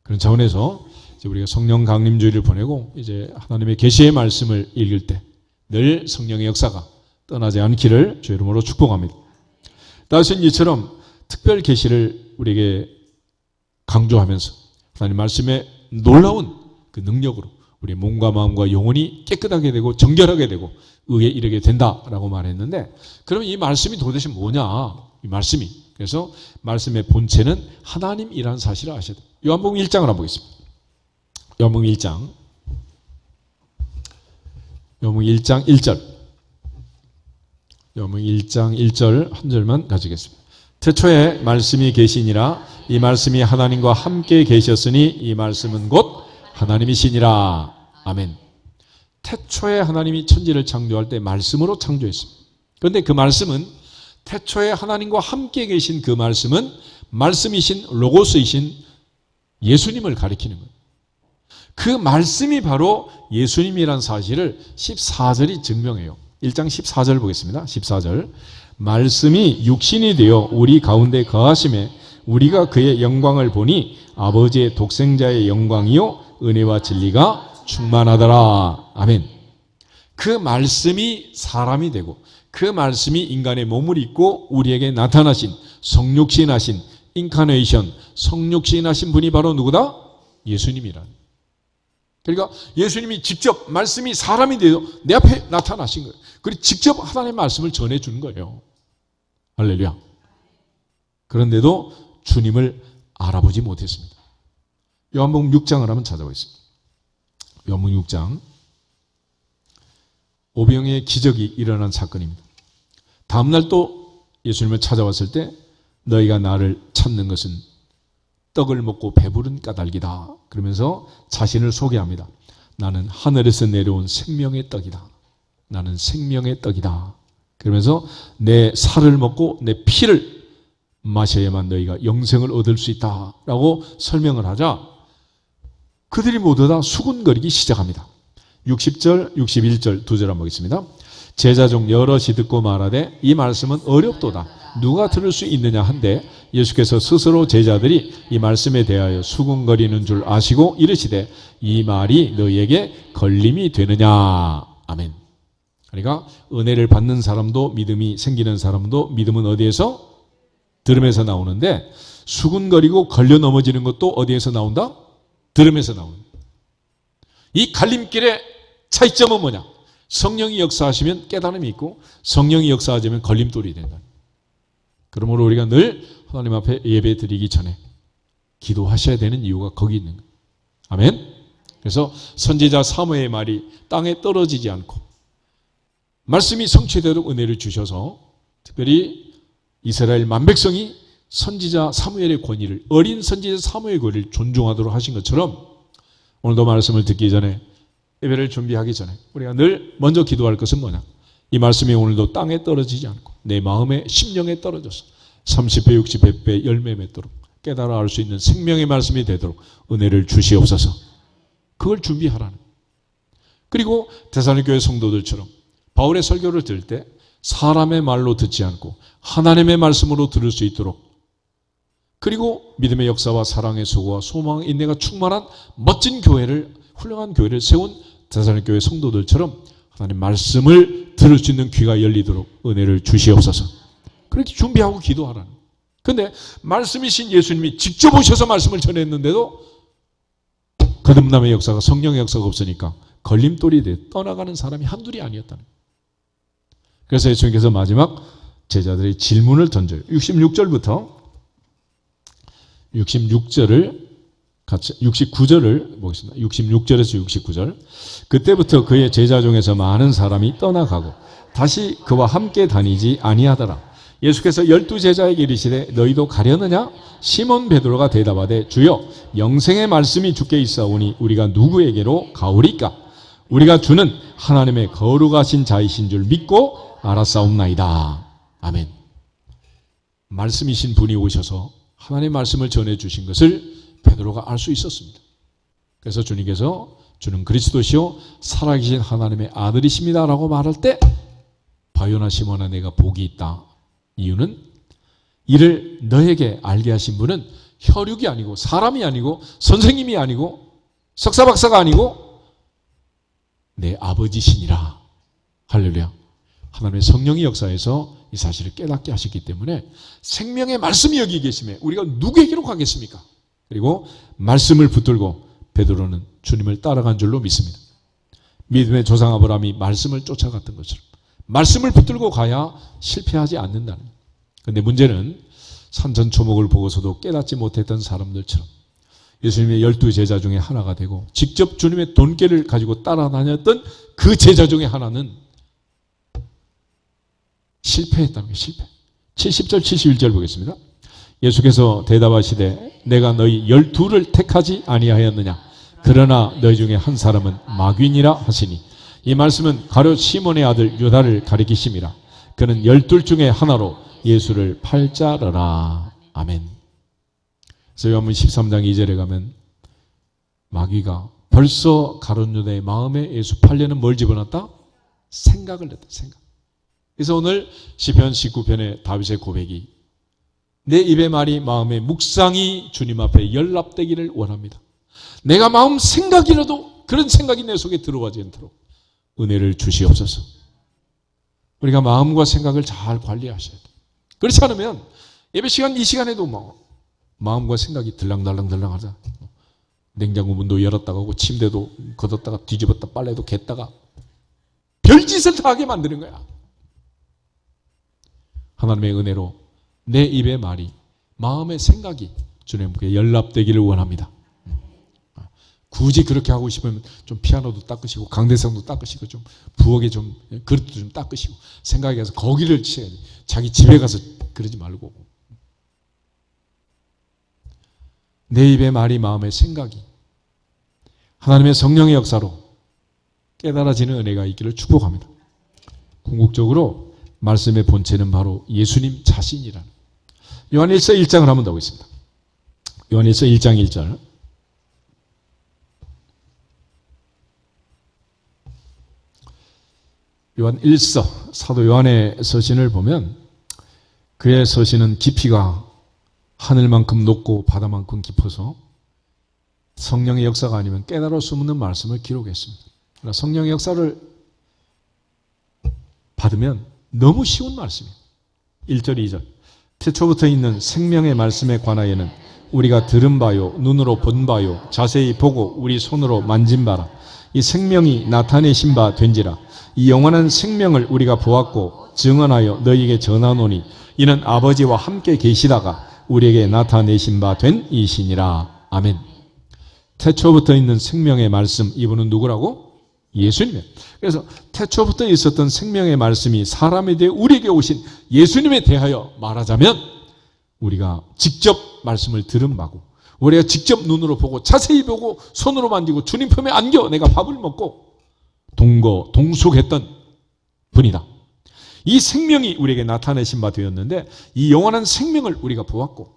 그런 차원에서 이제 우리가 성령 강림주의를 보내고 이제 하나님의 계시의 말씀을 읽을 때 늘 성령의 역사가 떠나지 않기를 주의 이름으로 축복합니다. 다윗은 이처럼 특별 계시를 우리에게 강조하면서 하나님 말씀의 놀라운 그 능력으로 우리의 몸과 마음과 영혼이 깨끗하게 되고 정결하게 되고 의에 이르게 된다라고 말했는데, 그럼 이 말씀이 도대체 뭐냐? 이 말씀이. 그래서 말씀의 본체는 하나님이라는 사실을 아셔야 돼요. 요한복음 1장을 한번 보겠습니다. 요한복음 1장 1절. 요한복음 1장 1절 한 절만 가지겠습니다. 태초에 말씀이 계시니라. 이 말씀이 하나님과 함께 계셨으니 이 말씀은 곧 하나님이시니라. 아멘. 태초에 하나님이 천지를 창조할 때 말씀으로 창조했습니다. 그런데 그 말씀은, 태초에 하나님과 함께 계신 그 말씀은 말씀이신 로고스이신 예수님을 가리키는 거예요. 그 말씀이 바로 예수님이라는 사실을 14절이 증명해요. 1장 14절 보겠습니다. 14절. 말씀이 육신이 되어 우리 가운데 거하심에 우리가 그의 영광을 보니 아버지의 독생자의 영광이요 은혜와 진리가 충만하더라. 아멘. 그 말씀이 사람이 되고 그 말씀이 인간의 몸을 입고 우리에게 나타나신 성육신하신 인카네이션, 성육신하신 분이 바로 누구다? 예수님이란. 그러니까 예수님이 직접 말씀이 사람이 되어 내 앞에 나타나신 거예요. 그리고 직접 하나님의 말씀을 전해주는 거예요. 할렐루야. 그런데도 주님을 알아보지 못했습니다. 요한복음 6장을 한번 찾아보겠습니다. 요한복음 6장. 오병이의 기적이 일어난 사건입니다. 다음날 또 예수님을 찾아왔을 때 너희가 나를 찾는 것은 떡을 먹고 배부른 까닭이다. 그러면서 자신을 소개합니다. 나는 하늘에서 내려온 생명의 떡이다. 나는 생명의 떡이다. 그러면서 내 살을 먹고 내 피를 마셔야만 너희가 영생을 얻을 수 있다라고 설명을 하자 그들이 모두 다 수군거리기 시작합니다. 60절, 61절 두 절 한번 보겠습니다. 제자 중 여럿이 듣고 말하되 이 말씀은 어렵도다. 누가 들을 수 있느냐 한데 예수께서 스스로 제자들이 이 말씀에 대하여 수군거리는 줄 아시고 이르시되 이 말이 너희에게 걸림이 되느냐. 아멘. 그러니까 은혜를 받는 사람도 믿음이 생기는 사람도 믿음은 어디에서? 들음에서 나오는데 수군거리고 걸려 넘어지는 것도 어디에서 나온다? 들음에서 나온다. 이 갈림길의 차이점은 뭐냐? 성령이 역사하시면 깨달음이 있고 성령이 역사하자면 걸림돌이 된다. 그러므로 우리가 늘 하나님 앞에 예배 드리기 전에 기도하셔야 되는 이유가 거기 있는 거예요. 아멘. 그래서 선지자 사무엘의 말이 땅에 떨어지지 않고 말씀이 성취되도록 은혜를 주셔서 특별히 이스라엘 만백성이 선지자 사무엘의 권위를 어린 선지자 사무엘의 권위를 존중하도록 하신 것처럼 오늘도 말씀을 듣기 전에 예배를 준비하기 전에 우리가 늘 먼저 기도할 것은 뭐냐? 이 말씀이 오늘도 땅에 떨어지지 않고 내 마음에 심령에 떨어져서 30배, 60배, 100배 열매 맺도록 깨달아 알 수 있는 생명의 말씀이 되도록 은혜를 주시옵소서. 그걸 준비하라는. 그리고 데살로니가 교회 성도들처럼 바울의 설교를 들을 때 사람의 말로 듣지 않고 하나님의 말씀으로 들을 수 있도록 그리고 믿음의 역사와 사랑의 수고와 소망, 인내가 충만한 멋진 교회를 훌륭한 교회를 세운 데살로니가 교회 성도들처럼 하나님 말씀을 들을 수 있는 귀가 열리도록 은혜를 주시옵소서. 그렇게 준비하고 기도하라는. 그런데 말씀이신 예수님이 직접 오셔서 말씀을 전했는데도 거듭남의 역사가 성령의 역사가 없으니까 걸림돌이 돼 떠나가는 사람이 한둘이 아니었다는 거예요. 그래서 예수님께서 마지막 제자들의 질문을 던져요. 66절부터 66절을 같이 69절을 보겠습니다. 66절에서 69절. 그때부터 그의 제자 중에서 많은 사람이 떠나가고 다시 그와 함께 다니지 아니하더라. 예수께서 12제자에게 이르시되 너희도 가려느냐? 시몬 베드로가 대답하되 주여 영생의 말씀이 주께 있사오니 우리가 누구에게로 가오리까? 우리가 주는 하나님의 거룩하신 자이신 줄 믿고 알았사옵나이다. 아멘. 말씀이신 분이 오셔서 하나님의 말씀을 전해주신 것을 베드로가 알 수 있었습니다. 그래서 주님께서 주는 그리스도시요 살아계신 하나님의 아들이십니다 라고 말할 때 바요나 시몬아 내가 복이 있다. 이유는 이를 너에게 알게 하신 분은 혈육이 아니고 사람이 아니고 선생님이 아니고 석사박사가 아니고 내 아버지시니라. 할렐루야. 하나님의 성령의 역사에서 이 사실을 깨닫게 하셨기 때문에 생명의 말씀이 여기 계시면 우리가 누구에게로 가겠습니까? 그리고 말씀을 붙들고 베드로는 주님을 따라간 줄로 믿습니다. 믿음의 조상 아브라함이 말씀을 쫓아갔던 것처럼 말씀을 붙들고 가야 실패하지 않는다는. 그런데 문제는 산전초목을 보고서도 깨닫지 못했던 사람들처럼 예수님의 12제자 중에 하나가 되고 직접 주님의 돈깨를 가지고 따라다녔던 그 제자 중에 하나는 실패했다는 거예요. 실패. 70절 71절 보겠습니다. 예수께서 대답하시되 내가 너희 12를 택하지 아니하였느냐? 그러나 너희 중에 한 사람은 마귀니라 하시니 이 말씀은 가룟 시몬의 아들 유다를 가리키심이라. 그는 12 중에 하나로 예수를 팔자르라. 아멘. 그래서 요한복음 13장 2절에 가면 마귀가 벌써 가룟 유다의 마음에 예수 팔려는 뭘 집어넣었다? 생각을 냈다. 생각. 그래서 오늘 시편 19편의 다윗의 고백이 내 입의 말이 마음의 묵상이 주님 앞에 연락되기를 원합니다. 내가 마음 생각이라도 그런 생각이 내 속에 들어가지 않도록 은혜를 주시옵소서. 우리가 마음과 생각을 잘 관리하셔야 돼요. 그렇지 않으면 예배 시간 이 시간에도 마음과 생각이 들랑달랑하자. 냉장고 문도 열었다가 하고 침대도 걷었다가 뒤집었다 빨래도 겠다가 별짓을 다 하게 만드는 거야. 하나님의 은혜로 내 입의 말이 마음의 생각이 주님께 연락되기를 원합니다. 굳이 그렇게 하고 싶으면 좀 피아노도 닦으시고 강대상도 닦으시고 좀 부엌에 좀 그릇도 좀 닦으시고 생각에 가서 거기를 치야지. 자기 집에 가서 그러지 말고 내 입의 말이 마음의 생각이 하나님의 성령의 역사로 깨달아지는 은혜가 있기를 축복합니다. 궁극적으로 말씀의 본체는 바로 예수님 자신이라는 요한일서 1장을 한번 더 보겠습니다. 요한일서 1장 1절 요한 1서 사도 요한의 서신을 보면 그의 서신은 깊이가 하늘만큼 높고 바다만큼 깊어서 성령의 역사가 아니면 깨달을 수 없는 말씀을 기록했습니다. 그러나 성령의 역사를 받으면 너무 쉬운 말씀이에요. 1절, 2절. 태초부터 있는 생명의 말씀에 관하여는 우리가 들은 바요, 눈으로 본 바요, 자세히 보고 우리 손으로 만진 바라. 이 생명이 나타내신 바 된지라. 이 영원한 생명을 우리가 보았고 증언하여 너희에게 전하노니 이는 아버지와 함께 계시다가 우리에게 나타내신 바 된 이시니라. 아멘. 태초부터 있는 생명의 말씀, 이분은 누구라고? 예수님이에요. 그래서 태초부터 있었던 생명의 말씀이 사람에 대해 우리에게 오신 예수님에 대하여 말하자면 우리가 직접 말씀을 들은 바고 우리가 직접 눈으로 보고 자세히 보고 손으로 만지고 주님 품에 안겨 내가 밥을 먹고 동속했던 분이다. 이 생명이 우리에게 나타내신 바 되었는데 이 영원한 생명을 우리가 보았고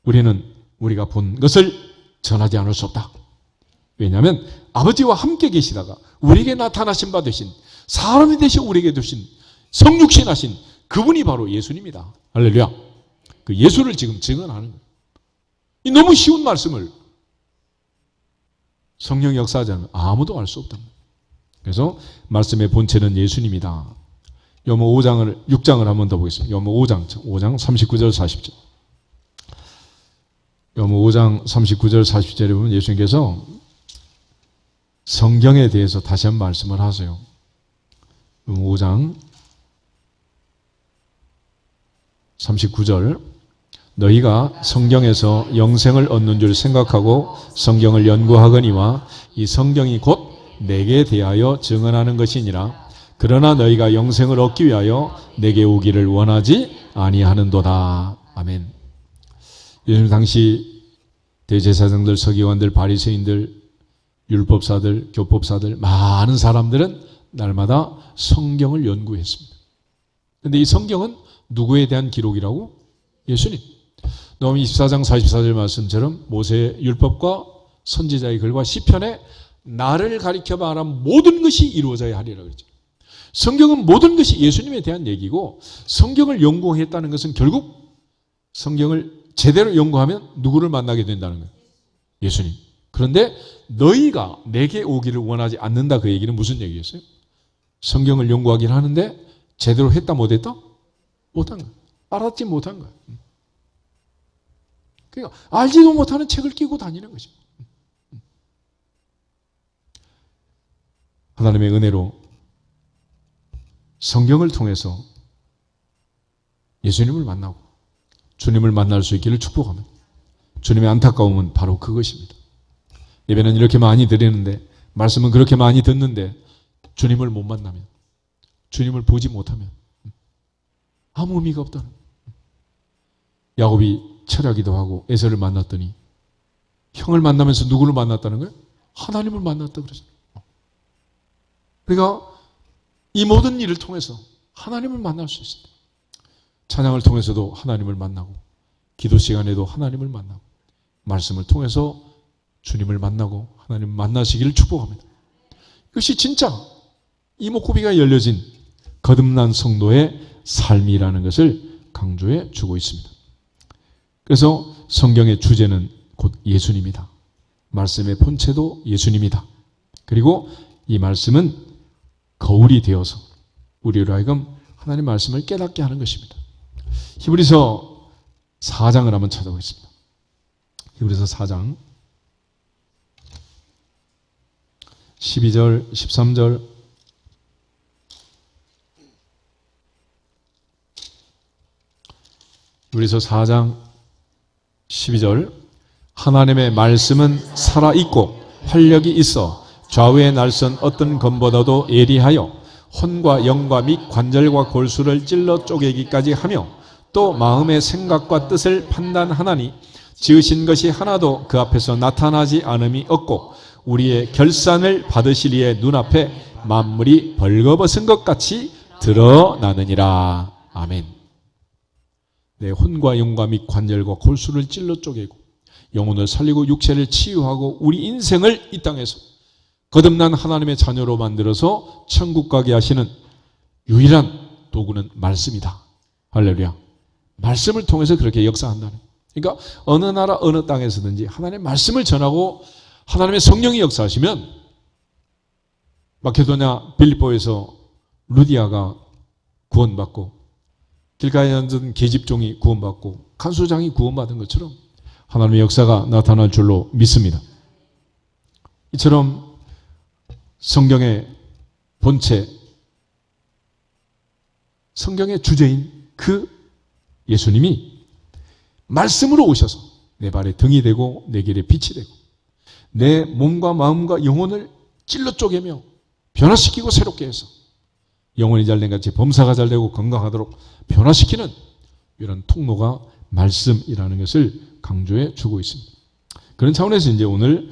우리는 우리가 본 것을 전하지 않을 수 없다. 왜냐하면 아버지와 함께 계시다가 우리에게 나타나신 바 되신 사람이 되시 우리에게 되신 성육신하신 그분이 바로 예수님이다. 할렐루야. 그 예수를 지금 증언하는 거예요. 이 너무 쉬운 말씀을 성령 역사하지 않으면 아무도 알 수 없다. 그래서 말씀의 본체는 예수님이다. 요모 6장을 한 번 더 보겠습니다. 요모 5장 39절 40절. 요모 5장 39절 40절에 보면 예수님께서 성경에 대해서 다시 한번 말씀을 하세요. 5장 39절. 너희가 성경에서 영생을 얻는 줄 생각하고 성경을 연구하거니와 이 성경이 곧 내게 대하여 증언하는 것이니라. 그러나 너희가 영생을 얻기 위하여 내게 오기를 원하지 아니하는도다. 아멘. 요즘 당시 대제사장들, 서기관들, 바리새인들, 율법사들, 교법사들 많은 사람들은 날마다 성경을 연구했습니다. 그런데 이 성경은 누구에 대한 기록이라고? 예수님. 너무 24장 44절 말씀처럼 모세의 율법과 선지자의 글과 시편에 나를 가리켜 말한 모든 것이 이루어져야 하리라 그랬죠. 성경은 모든 것이 예수님에 대한 얘기고 성경을 연구했다는 것은 결국 성경을 제대로 연구하면 누구를 만나게 된다는 거예요? 예수님. 그런데 너희가 내게 오기를 원하지 않는다 그 얘기는 무슨 얘기였어요? 성경을 연구하긴 하는데 제대로 했다 못했다? 못한 거예요. 알았지 못한 거예요. 그러니까 알지도 못하는 책을 끼고 다니는 거죠. 하나님의 은혜로 성경을 통해서 예수님을 만나고 주님을 만날 수 있기를 축복합니다. 주님의 안타까움은 바로 그것입니다. 예배는 이렇게 많이 드리는데 말씀은 그렇게 많이 듣는데 주님을 못 만나면 주님을 보지 못하면 아무 의미가 없다는 거예요. 야곱이 철야기도 하고 에서를 만났더니 형을 만나면서 누구를 만났다는 거예요? 하나님을 만났다 그러잖아요. 그러니까 이 모든 일을 통해서 하나님을 만날 수 있습니다. 찬양을 통해서도 하나님을 만나고 기도 시간에도 하나님을 만나고 말씀을 통해서 주님을 만나고 하나님을 만나시기를 축복합니다. 이것이 진짜 이목구비가 열려진 거듭난 성도의 삶이라는 것을 강조해 주고 있습니다. 그래서 성경의 주제는 곧 예수님이다. 말씀의 본체도 예수님이다. 그리고 이 말씀은 거울이 되어서 우리로 하여금 하나님 말씀을 깨닫게 하는 것입니다. 히브리서 4장을 한번 찾아보겠습니다. 히브리서 4장 12절 13절 히브리서 4장 12절 하나님의 말씀은 살아있고 활력이 있어 좌우의 날선 어떤 검보다도 예리하여 혼과 영과 및 관절과 골수를 찔러 쪼개기까지 하며 또 마음의 생각과 뜻을 판단하나니 지으신 것이 하나도 그 앞에서 나타나지 않음이 없고 우리의 결산을 받으실 이의 눈앞에 만물이 벌거벗은 것 같이 드러나느니라. 아멘. 내 혼과 영과 및 관절과 골수를 찔러 쪼개고 영혼을 살리고 육체를 치유하고 우리 인생을 이 땅에서 거듭난 하나님의 자녀로 만들어서 천국 가게 하시는 유일한 도구는 말씀이다. 할렐루야. 말씀을 통해서 그렇게 역사한다는. 그러니까 어느 나라 어느 땅에서든지 하나님의 말씀을 전하고 하나님의 성령이 역사하시면 마케도냐 빌립보에서 루디아가 구원받고 길가에 앉은 계집종이 구원받고 간수장이 구원받은 것처럼 하나님의 역사가 나타날 줄로 믿습니다. 이처럼 성경의 본체, 성경의 주제인 그 예수님이 말씀으로 오셔서 내 발에 등이 되고 내 길에 빛이 되고 내 몸과 마음과 영혼을 찔러 쪼개며 변화시키고 새롭게 해서 영혼이 잘된 같이 범사가 잘되고 건강하도록 변화시키는 이런 통로가 말씀이라는 것을 강조해 주고 있습니다. 그런 차원에서 이제 오늘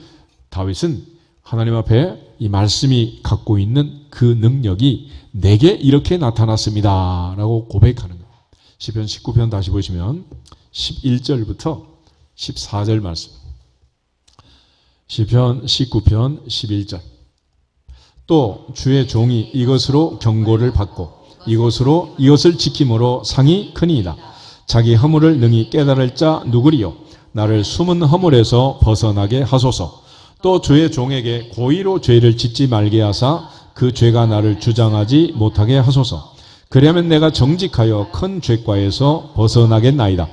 다윗은 하나님 앞에 이 말씀이 갖고 있는 그 능력이 내게 이렇게 나타났습니다 라고 고백하는 거예요. 시편 19편 다시 보시면 11절부터 14절 말씀. 시편 19편 11절. 또 주의 종이 이것으로 경고를 받고 이것을 지킴으로 상이 크니이다. 자기 허물을 능히 깨달을 자 누구리요? 나를 숨은 허물에서 벗어나게 하소서. 또 주의 종에게 고의로 죄를 짓지 말게 하사 그 죄가 나를 주장하지 못하게 하소서. 그리하면 내가 정직하여 큰 죄과에서 벗어나겠나이다.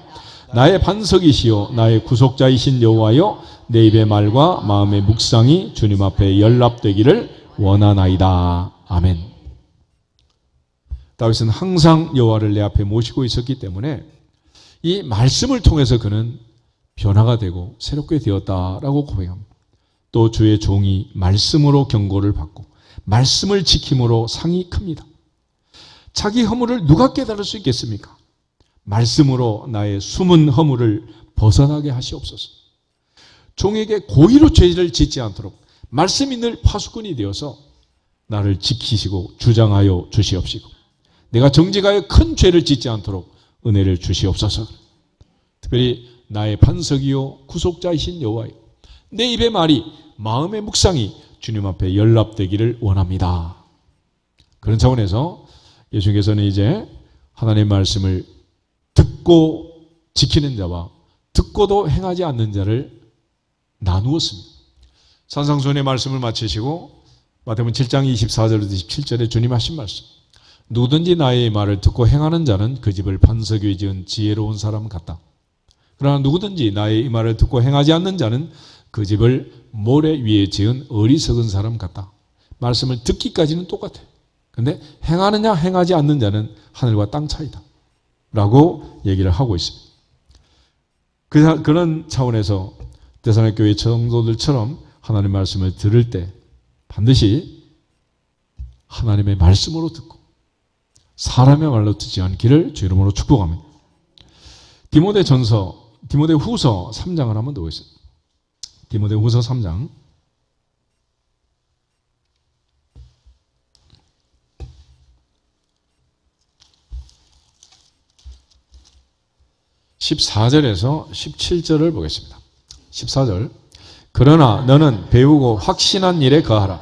나의 반석이시요 나의 구속자이신 여호와여, 내 입의 말과 마음의 묵상이 주님 앞에 연락되기를 원하나이다. 아멘. 다윗은 항상 여호와를 내 앞에 모시고 있었기 때문에 이 말씀을 통해서 그는 변화가 되고 새롭게 되었다라고 고백합니다. 또 주의 종이 말씀으로 경고를 받고 말씀을 지킴으로 상이 큽니다. 자기 허물을 누가 깨달을 수 있겠습니까? 말씀으로 나의 숨은 허물을 벗어나게 하시옵소서. 종에게 고의로 죄를 짓지 않도록 말씀이 늘 파수꾼이 되어서 나를 지키시고 주장하여 주시옵시고 내가 정직하여 큰 죄를 짓지 않도록 은혜를 주시옵소서. 특별히 나의 반석이요 구속자이신 여호와여, 내 입의 말이 마음의 묵상이 주님 앞에 연락되기를 원합니다. 그런 차원에서 예수님께서는 이제 하나님의 말씀을 듣고 지키는 자와 듣고도 행하지 않는 자를 나누었습니다. 산상수훈의 말씀을 마치시고 마태복음 7장 24절부터 27절에 주님 하신 말씀, 누구든지 나의 말을 듣고 행하는 자는 그 집을 반석 위에 지은 지혜로운 사람 같다. 그러나 누구든지 나의 말을 듣고 행하지 않는 자는 그 집을 모래 위에 지은 어리석은 사람 같다. 말씀을 듣기까지는 똑같아요. 근데 행하느냐 행하지 않는 자는 하늘과 땅 차이다 라고 얘기를 하고 있습니다. 그런 차원에서 데살로니가 교회 성도들처럼 하나님의 말씀을 들을 때 반드시 하나님의 말씀으로 듣고 사람의 말로 듣지 않기를 주 이름으로 축복합니다. 디모데후서 3장을 한번 보겠습니다. 디모데후서 3장 14절에서 17절을 보겠습니다. 14절. 그러나 너는 배우고 확신한 일에 거하라.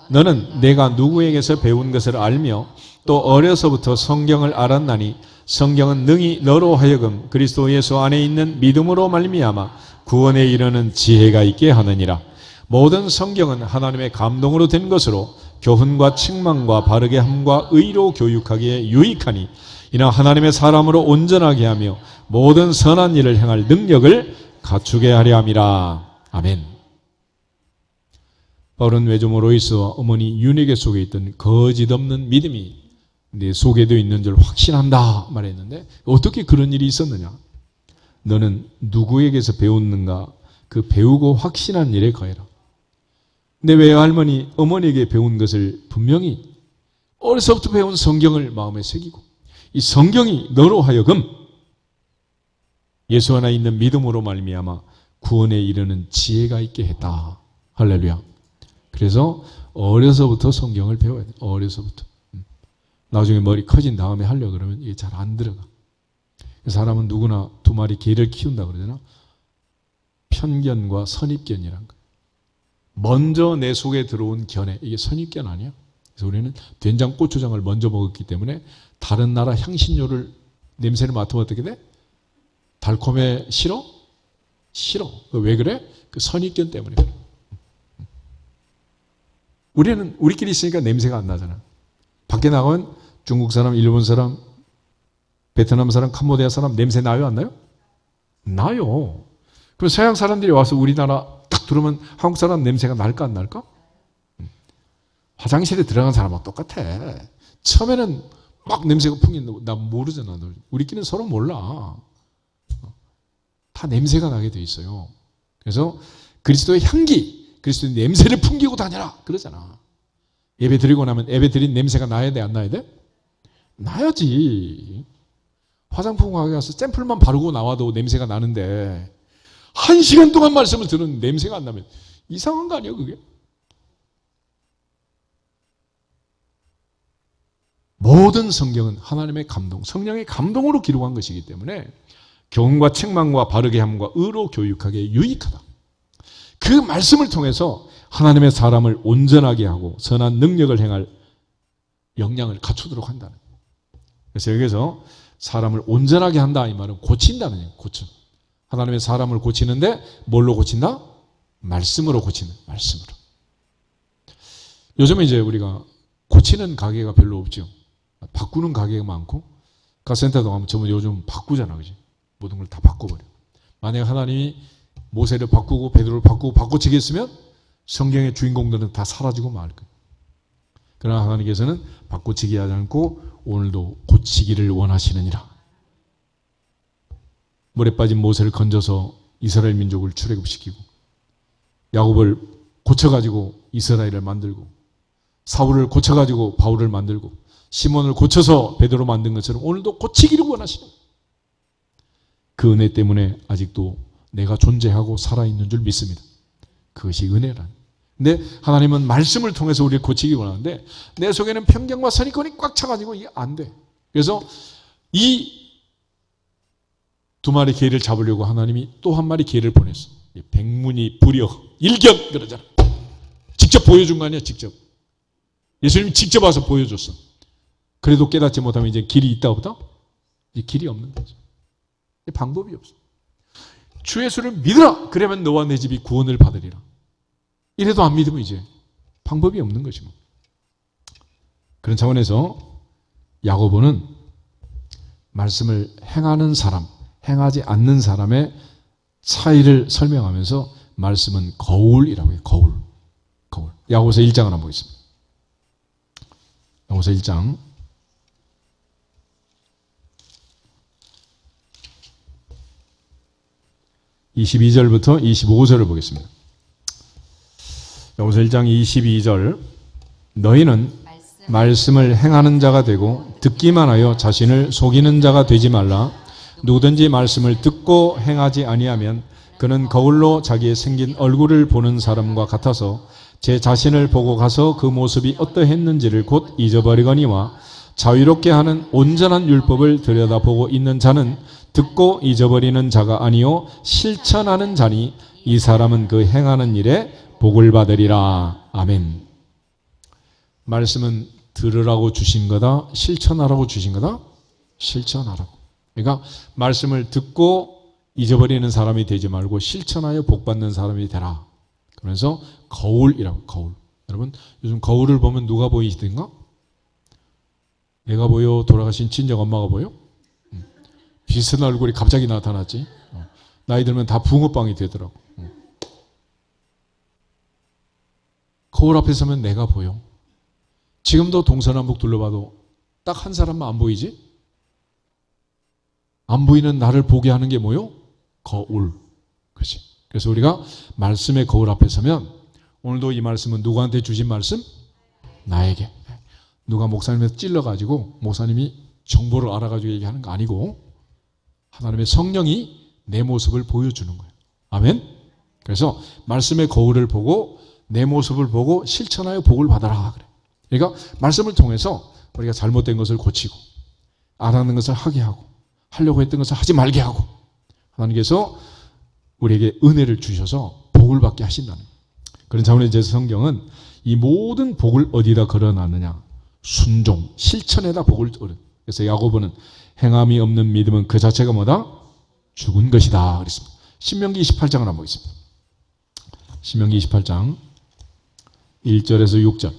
너는 내가 누구에게서 배운 것을 알며 또 어려서부터 성경을 알았나니 성경은 능히 너로 하여금 그리스도 예수 안에 있는 믿음으로 말미암아 구원에 이르는 지혜가 있게 하느니라. 모든 성경은 하나님의 감동으로 된 것으로 교훈과 책망과 바르게 함과 의로 교육하기에 유익하니 이는 하나님의 사람으로 온전하게 하며 모든 선한 일을 행할 능력을 갖추게 하려 함이라. 아멘. 바울은 외조모 로이스와 어머니 유니게 속에 있던 거짓 없는 믿음이 내 속에도 있는 줄 확신한다 말했는데, 어떻게 그런 일이 있었느냐? 너는 누구에게서 배웠는가? 그 배우고 확신한 일에 거해라. 내 외할머니, 어머니에게 배운 것을 분명히 어려서부터 배운 성경을 마음에 새기고 이 성경이 너로 하여금 예수 안에 있는 믿음으로 말미암아 구원에 이르는 지혜가 있게 했다. 할렐루야. 그래서 어려서부터 성경을 배워야 돼. 어려서부터. 나중에 머리 커진 다음에 하려고 그러면 이게 잘 안 들어가. 사람은 누구나 두 마리 개를 키운다 그러잖아. 편견과 선입견이란 거. 먼저 내 속에 들어온 견해, 이게 선입견 아니야? 그래서 우리는 된장, 고추장을 먼저 먹었기 때문에 다른 나라 향신료를 냄새를 맡으면 어떻게 돼? 달콤해? 싫어? 싫어. 왜 그래? 그 선입견 때문에 그래. 우리는 우리끼리 있으니까 냄새가 안 나잖아. 밖에 나가면 중국 사람, 일본 사람, 베트남 사람, 캄보디아 사람 냄새 나요, 안 나요? 나요. 그럼 서양 사람들이 와서 우리나라 딱 들어오면 한국 사람 냄새가 날까 안 날까? 화장실에 들어간 사람하고 똑같아. 처음에는 막 냄새가 풍기는데 나 모르잖아. 우리끼리는 서로 몰라. 다 냄새가 나게 돼 있어요. 그래서 그리스도의 향기, 그리스도의 냄새를 풍기고 다녀라 그러잖아. 예배 드리고 나면 예배 드린 냄새가 나야 돼, 안 나야 돼? 나야지. 화장품 가게 가서 샘플만 바르고 나와도 냄새가 나는데 1시간 동안 말씀을 들은 냄새가 안 나면 이상한 거 아니에요, 그게? 모든 성경은 하나님의 감동, 성령의 감동으로 기록한 것이기 때문에 교훈과 책망과 바르게 함과 의로 교육하기에 유익하다. 그 말씀을 통해서 하나님의 사람을 온전하게 하고 선한 능력을 행할 역량을 갖추도록 한다는 거예요. 그래서 여기서 사람을 온전하게 한다 이 말은 고친다는 얘기예요. 고쳐. 하나님의 사람을 고치는데 뭘로 고친다? 말씀으로 고치는, 말씀으로. 요즘에 이제 우리가 고치는 가게가 별로 없죠. 바꾸는 가게가 많고 가센터도 가면 전부 요즘 바꾸잖아, 그지? 모든 걸 다 바꿔버려. 만약 하나님이 모세를 바꾸고 베드로를 바꾸고 바꿔치기 했으면 성경의 주인공들은 다 사라지고 말 거예요. 그러나 하나님께서는 바꿔치기 하지 않고 오늘도 고치기를 원하시느니라. 물에 빠진 모세를 건져서 이스라엘 민족을 출애굽시키고 야곱을 고쳐가지고 이스라엘을 만들고 사울을 고쳐가지고 바울을 만들고 시몬을 고쳐서 베드로 만든 것처럼 오늘도 고치기를 원하시는 그 은혜 때문에 아직도 내가 존재하고 살아있는 줄 믿습니다. 그것이 은혜란. 근데 하나님은 말씀을 통해서 우리를 고치기 원하는데 내 속에는 편견과 선입견이 꽉 차가지고 이게 안 돼. 그래서 이 두 마리 개를 잡으려고 하나님이 또 한 마리 개를 보냈어. 백문이 불여 일견 그러잖아. 직접 보여준 거 아니야, 직접. 예수님이 직접 와서 보여줬어. 그래도 깨닫지 못하면 이제 길이 있다 없다? 이제 길이 없는 거죠. 방법이 없어. 주 예수를 믿으라. 그러면 너와 내 집이 구원을 받으리라. 이래도 안 믿으면 이제 방법이 없는 거지 뭐. 그런 차원에서 야고보는 말씀을 행하는 사람, 행하지 않는 사람의 차이를 설명하면서 말씀은 거울이라고 해요. 거울. 거울. 야고보서 1장을 한번 보겠습니다. 야고보서 1장 22절부터 25절을 보겠습니다. 야고보서 1장 22절 너희는 말씀을 행하는 자가 되고 듣기만 하여 자신을 속이는 자가 되지 말라. 누구든지 말씀을 듣고 행하지 아니하면 그는 거울로 자기의 생긴 얼굴을 보는 사람과 같아서 제 자신을 보고 가서 그 모습이 어떠했는지를 곧 잊어버리거니와 자유롭게 하는 온전한 율법을 들여다보고 있는 자는 듣고 잊어버리는 자가 아니요 실천하는 자니 이 사람은 그 행하는 일에 복을 받으리라. 아멘. 말씀은 들으라고 주신 거다, 실천하라고 주신 거다? 실천하라고. 그러니까 말씀을 듣고 잊어버리는 사람이 되지 말고 실천하여 복받는 사람이 되라. 그러면서 거울이라고. 거울. 여러분 요즘 거울을 보면 누가 보이시던가? 내가 보여? 돌아가신 친정 엄마가 보여? 비슷한 얼굴이 갑자기 나타났지. 나이 들면 다 붕어빵이 되더라고. 거울 앞에 서면 내가 보여. 지금도 동서남북 둘러봐도 딱 한 사람만 안 보이지? 안 보이는 나를 보게 하는 게 뭐요? 거울. 그렇지. 그래서 우리가 말씀의 거울 앞에 서면 오늘도 이 말씀은 누구한테 주신 말씀? 나에게. 누가 목사님한테 찔러가지고 목사님이 정보를 알아가지고 얘기하는 거 아니고 하나님의 성령이 내 모습을 보여주는 거예요. 아멘? 그래서 말씀의 거울을 보고 내 모습을 보고 실천하여 복을 받아라. 그래. 그러니까 말씀을 통해서 우리가 잘못된 것을 고치고 안 하는 것을 하게 하고 하려고 했던 것을 하지 말게 하고 하나님께서 우리에게 은혜를 주셔서 복을 받게 하신다는 거예요. 그런 차원에서 성경은 이 모든 복을 어디다 걸어놨느냐? 순종, 실천에다 복을 걸어. 그래서 야고보는 행함이 없는 믿음은 그 자체가 뭐다? 죽은 것이다 그랬습니다. 신명기 28장을 한번 보겠습니다. 신명기 28장 1절에서 6절.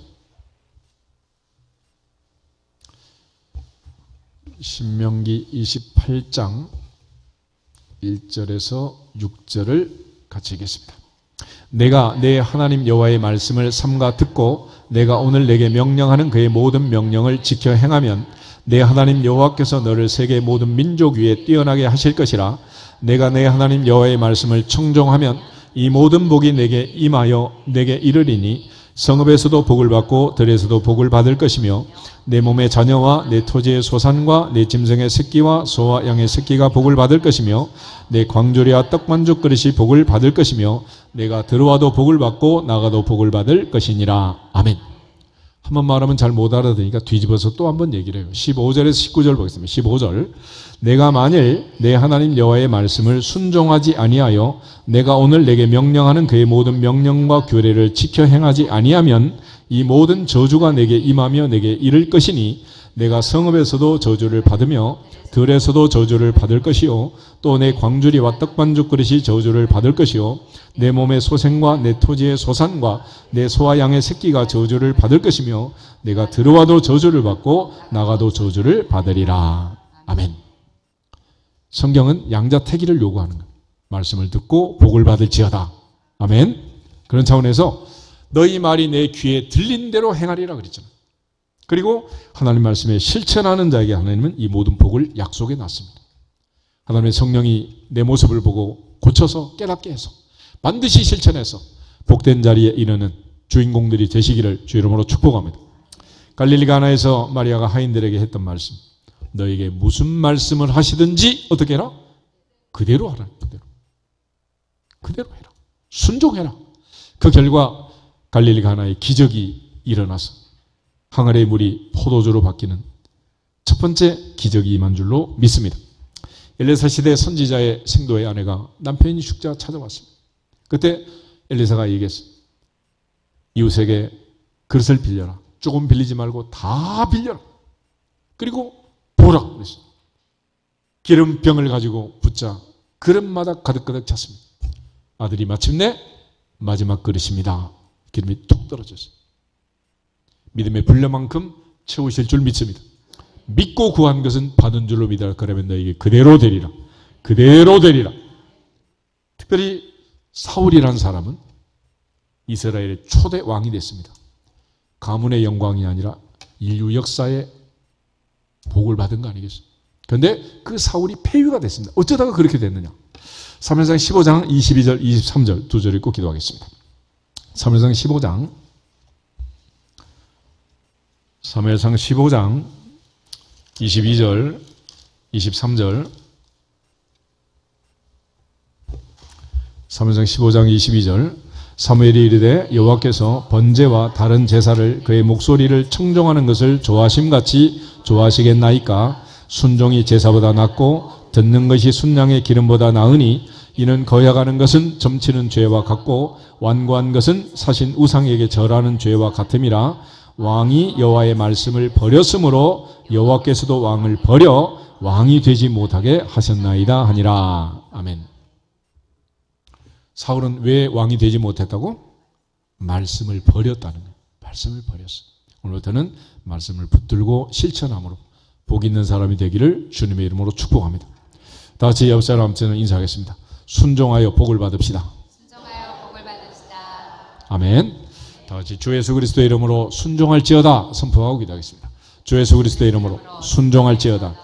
신명기 28장 1절에서 6절을 같이 읽겠습니다. 내가 내 하나님 여호와의 말씀을 삼가 듣고 내가 오늘 내게 명령하는 그의 모든 명령을 지켜 행하면 내 하나님 여호와께서 너를 세계 모든 민족 위에 뛰어나게 하실 것이라. 내가 내 하나님 여호와의 말씀을 청종하면 이 모든 복이 내게 임하여 내게 이르리니 성읍에서도 복을 받고 들에서도 복을 받을 것이며 내 몸의 자녀와 내 토지의 소산과 내 짐승의 새끼와 소와 양의 새끼가 복을 받을 것이며 내 광조리와 떡반죽 그릇이 복을 받을 것이며 내가 들어와도 복을 받고 나가도 복을 받을 것이니라. 아멘. 한번 말하면 잘 못 알아듣으니까 뒤집어서 또 한번 얘기를 해요. 15절에서 19절 보겠습니다. 15절. 내가 만일 내 하나님 여호와의 말씀을 순종하지 아니하여 내가 오늘 내게 명령하는 그의 모든 명령과 규례를 지켜 행하지 아니하면 이 모든 저주가 내게 임하며 내게 이를 것이니 내가 성읍에서도 저주를 받으며 들에서도 저주를 받을 것이요 또 내 광주리와 떡반죽 그릇이 저주를 받을 것이요 내 몸의 소생과 내 토지의 소산과 내 소와 양의 새끼가 저주를 받을 것이며 내가 들어와도 저주를 받고 나가도 저주를 받으리라. 아멘. 성경은 양자택일을 요구하는 거예요. 말씀을 듣고 복을 받을지어다. 아멘. 그런 차원에서 너희 말이 내 귀에 들린 대로 행하리라 그랬잖아요. 그리고 하나님 말씀에 실천하는 자에게 하나님은 이 모든 복을 약속해 놨습니다. 하나님의 성령이 내 모습을 보고 고쳐서 깨닫게 해서 반드시 실천해서 복된 자리에 이르는 주인공들이 되시기를 주 이름으로 축복합니다. 갈릴리 가나에서 마리아가 하인들에게 했던 말씀, 너에게 무슨 말씀을 하시든지 어떻게 해라? 그대로 하라. 그대로 해라. 순종해라. 그 결과 갈릴리 가나에 기적이 일어나서 항아리의 물이 포도주로 바뀌는 첫 번째 기적이 임한 줄로 믿습니다. 엘리사 시대 선지자의 생도의 아내가 남편이 죽자 찾아왔습니다. 그때 엘리사가 얘기했어요. 이웃에게 그릇을 빌려라. 조금 빌리지 말고 다 빌려라. 그리고 보라 그랬어요. 기름병을 가지고 붓자 그릇마다 가득가득 찼습니다. 아들이 마침내 마지막 그릇입니다. 기름이 툭 떨어졌어요. 믿음의 분량만큼 채우실 줄 믿습니다. 믿고 구한 것은 받은 줄로 믿어라. 그러면 너에게 그대로 되리라. 그대로 되리라. 특별히 사울이라는 사람은 이스라엘의 초대 왕이 됐습니다. 가문의 영광이 아니라 인류 역사에 복을 받은 거 아니겠어요? 그런데 그 사울이 폐위가 됐습니다. 어쩌다가 그렇게 됐느냐? 사무엘상 15장 22절 23절 두 절 읽고 기도하겠습니다. 사무엘상 15장 22절 23절 사무엘상 15장 22절 사무엘이 이르되 여호와께서 번제와 다른 제사를 그의 목소리를 청종하는 것을 좋아하심같이 좋아하시겠나이까? 순종이 제사보다 낫고 듣는 것이 순양의 기름보다 나으니 이는 거역하는 것은 점치는 죄와 같고 완고한 것은 사신 우상에게 절하는 죄와 같음이라. 왕이 여호와의 말씀을 버렸으므로 여호와께서도 왕을 버려 왕이 되지 못하게 하셨나이다 하니라. 아멘. 사울은 왜 왕이 되지 못했다고? 말씀을 버렸다는 거예요. 말씀을 버렸어. 오늘부터는 말씀을 붙들고 실천함으로 복 있는 사람이 되기를 주님의 이름으로 축복합니다. 다 같이 옆 사람한테는 인사하겠습니다. 순종하여 복을 받읍시다. 순종하여 복을 받읍시다. 아멘. 다 같이 주 예수 그리스도의 이름으로 순종할지어다 선포하고 기도하겠습니다. 주 예수 그리스도의 이름으로 순종할지어다.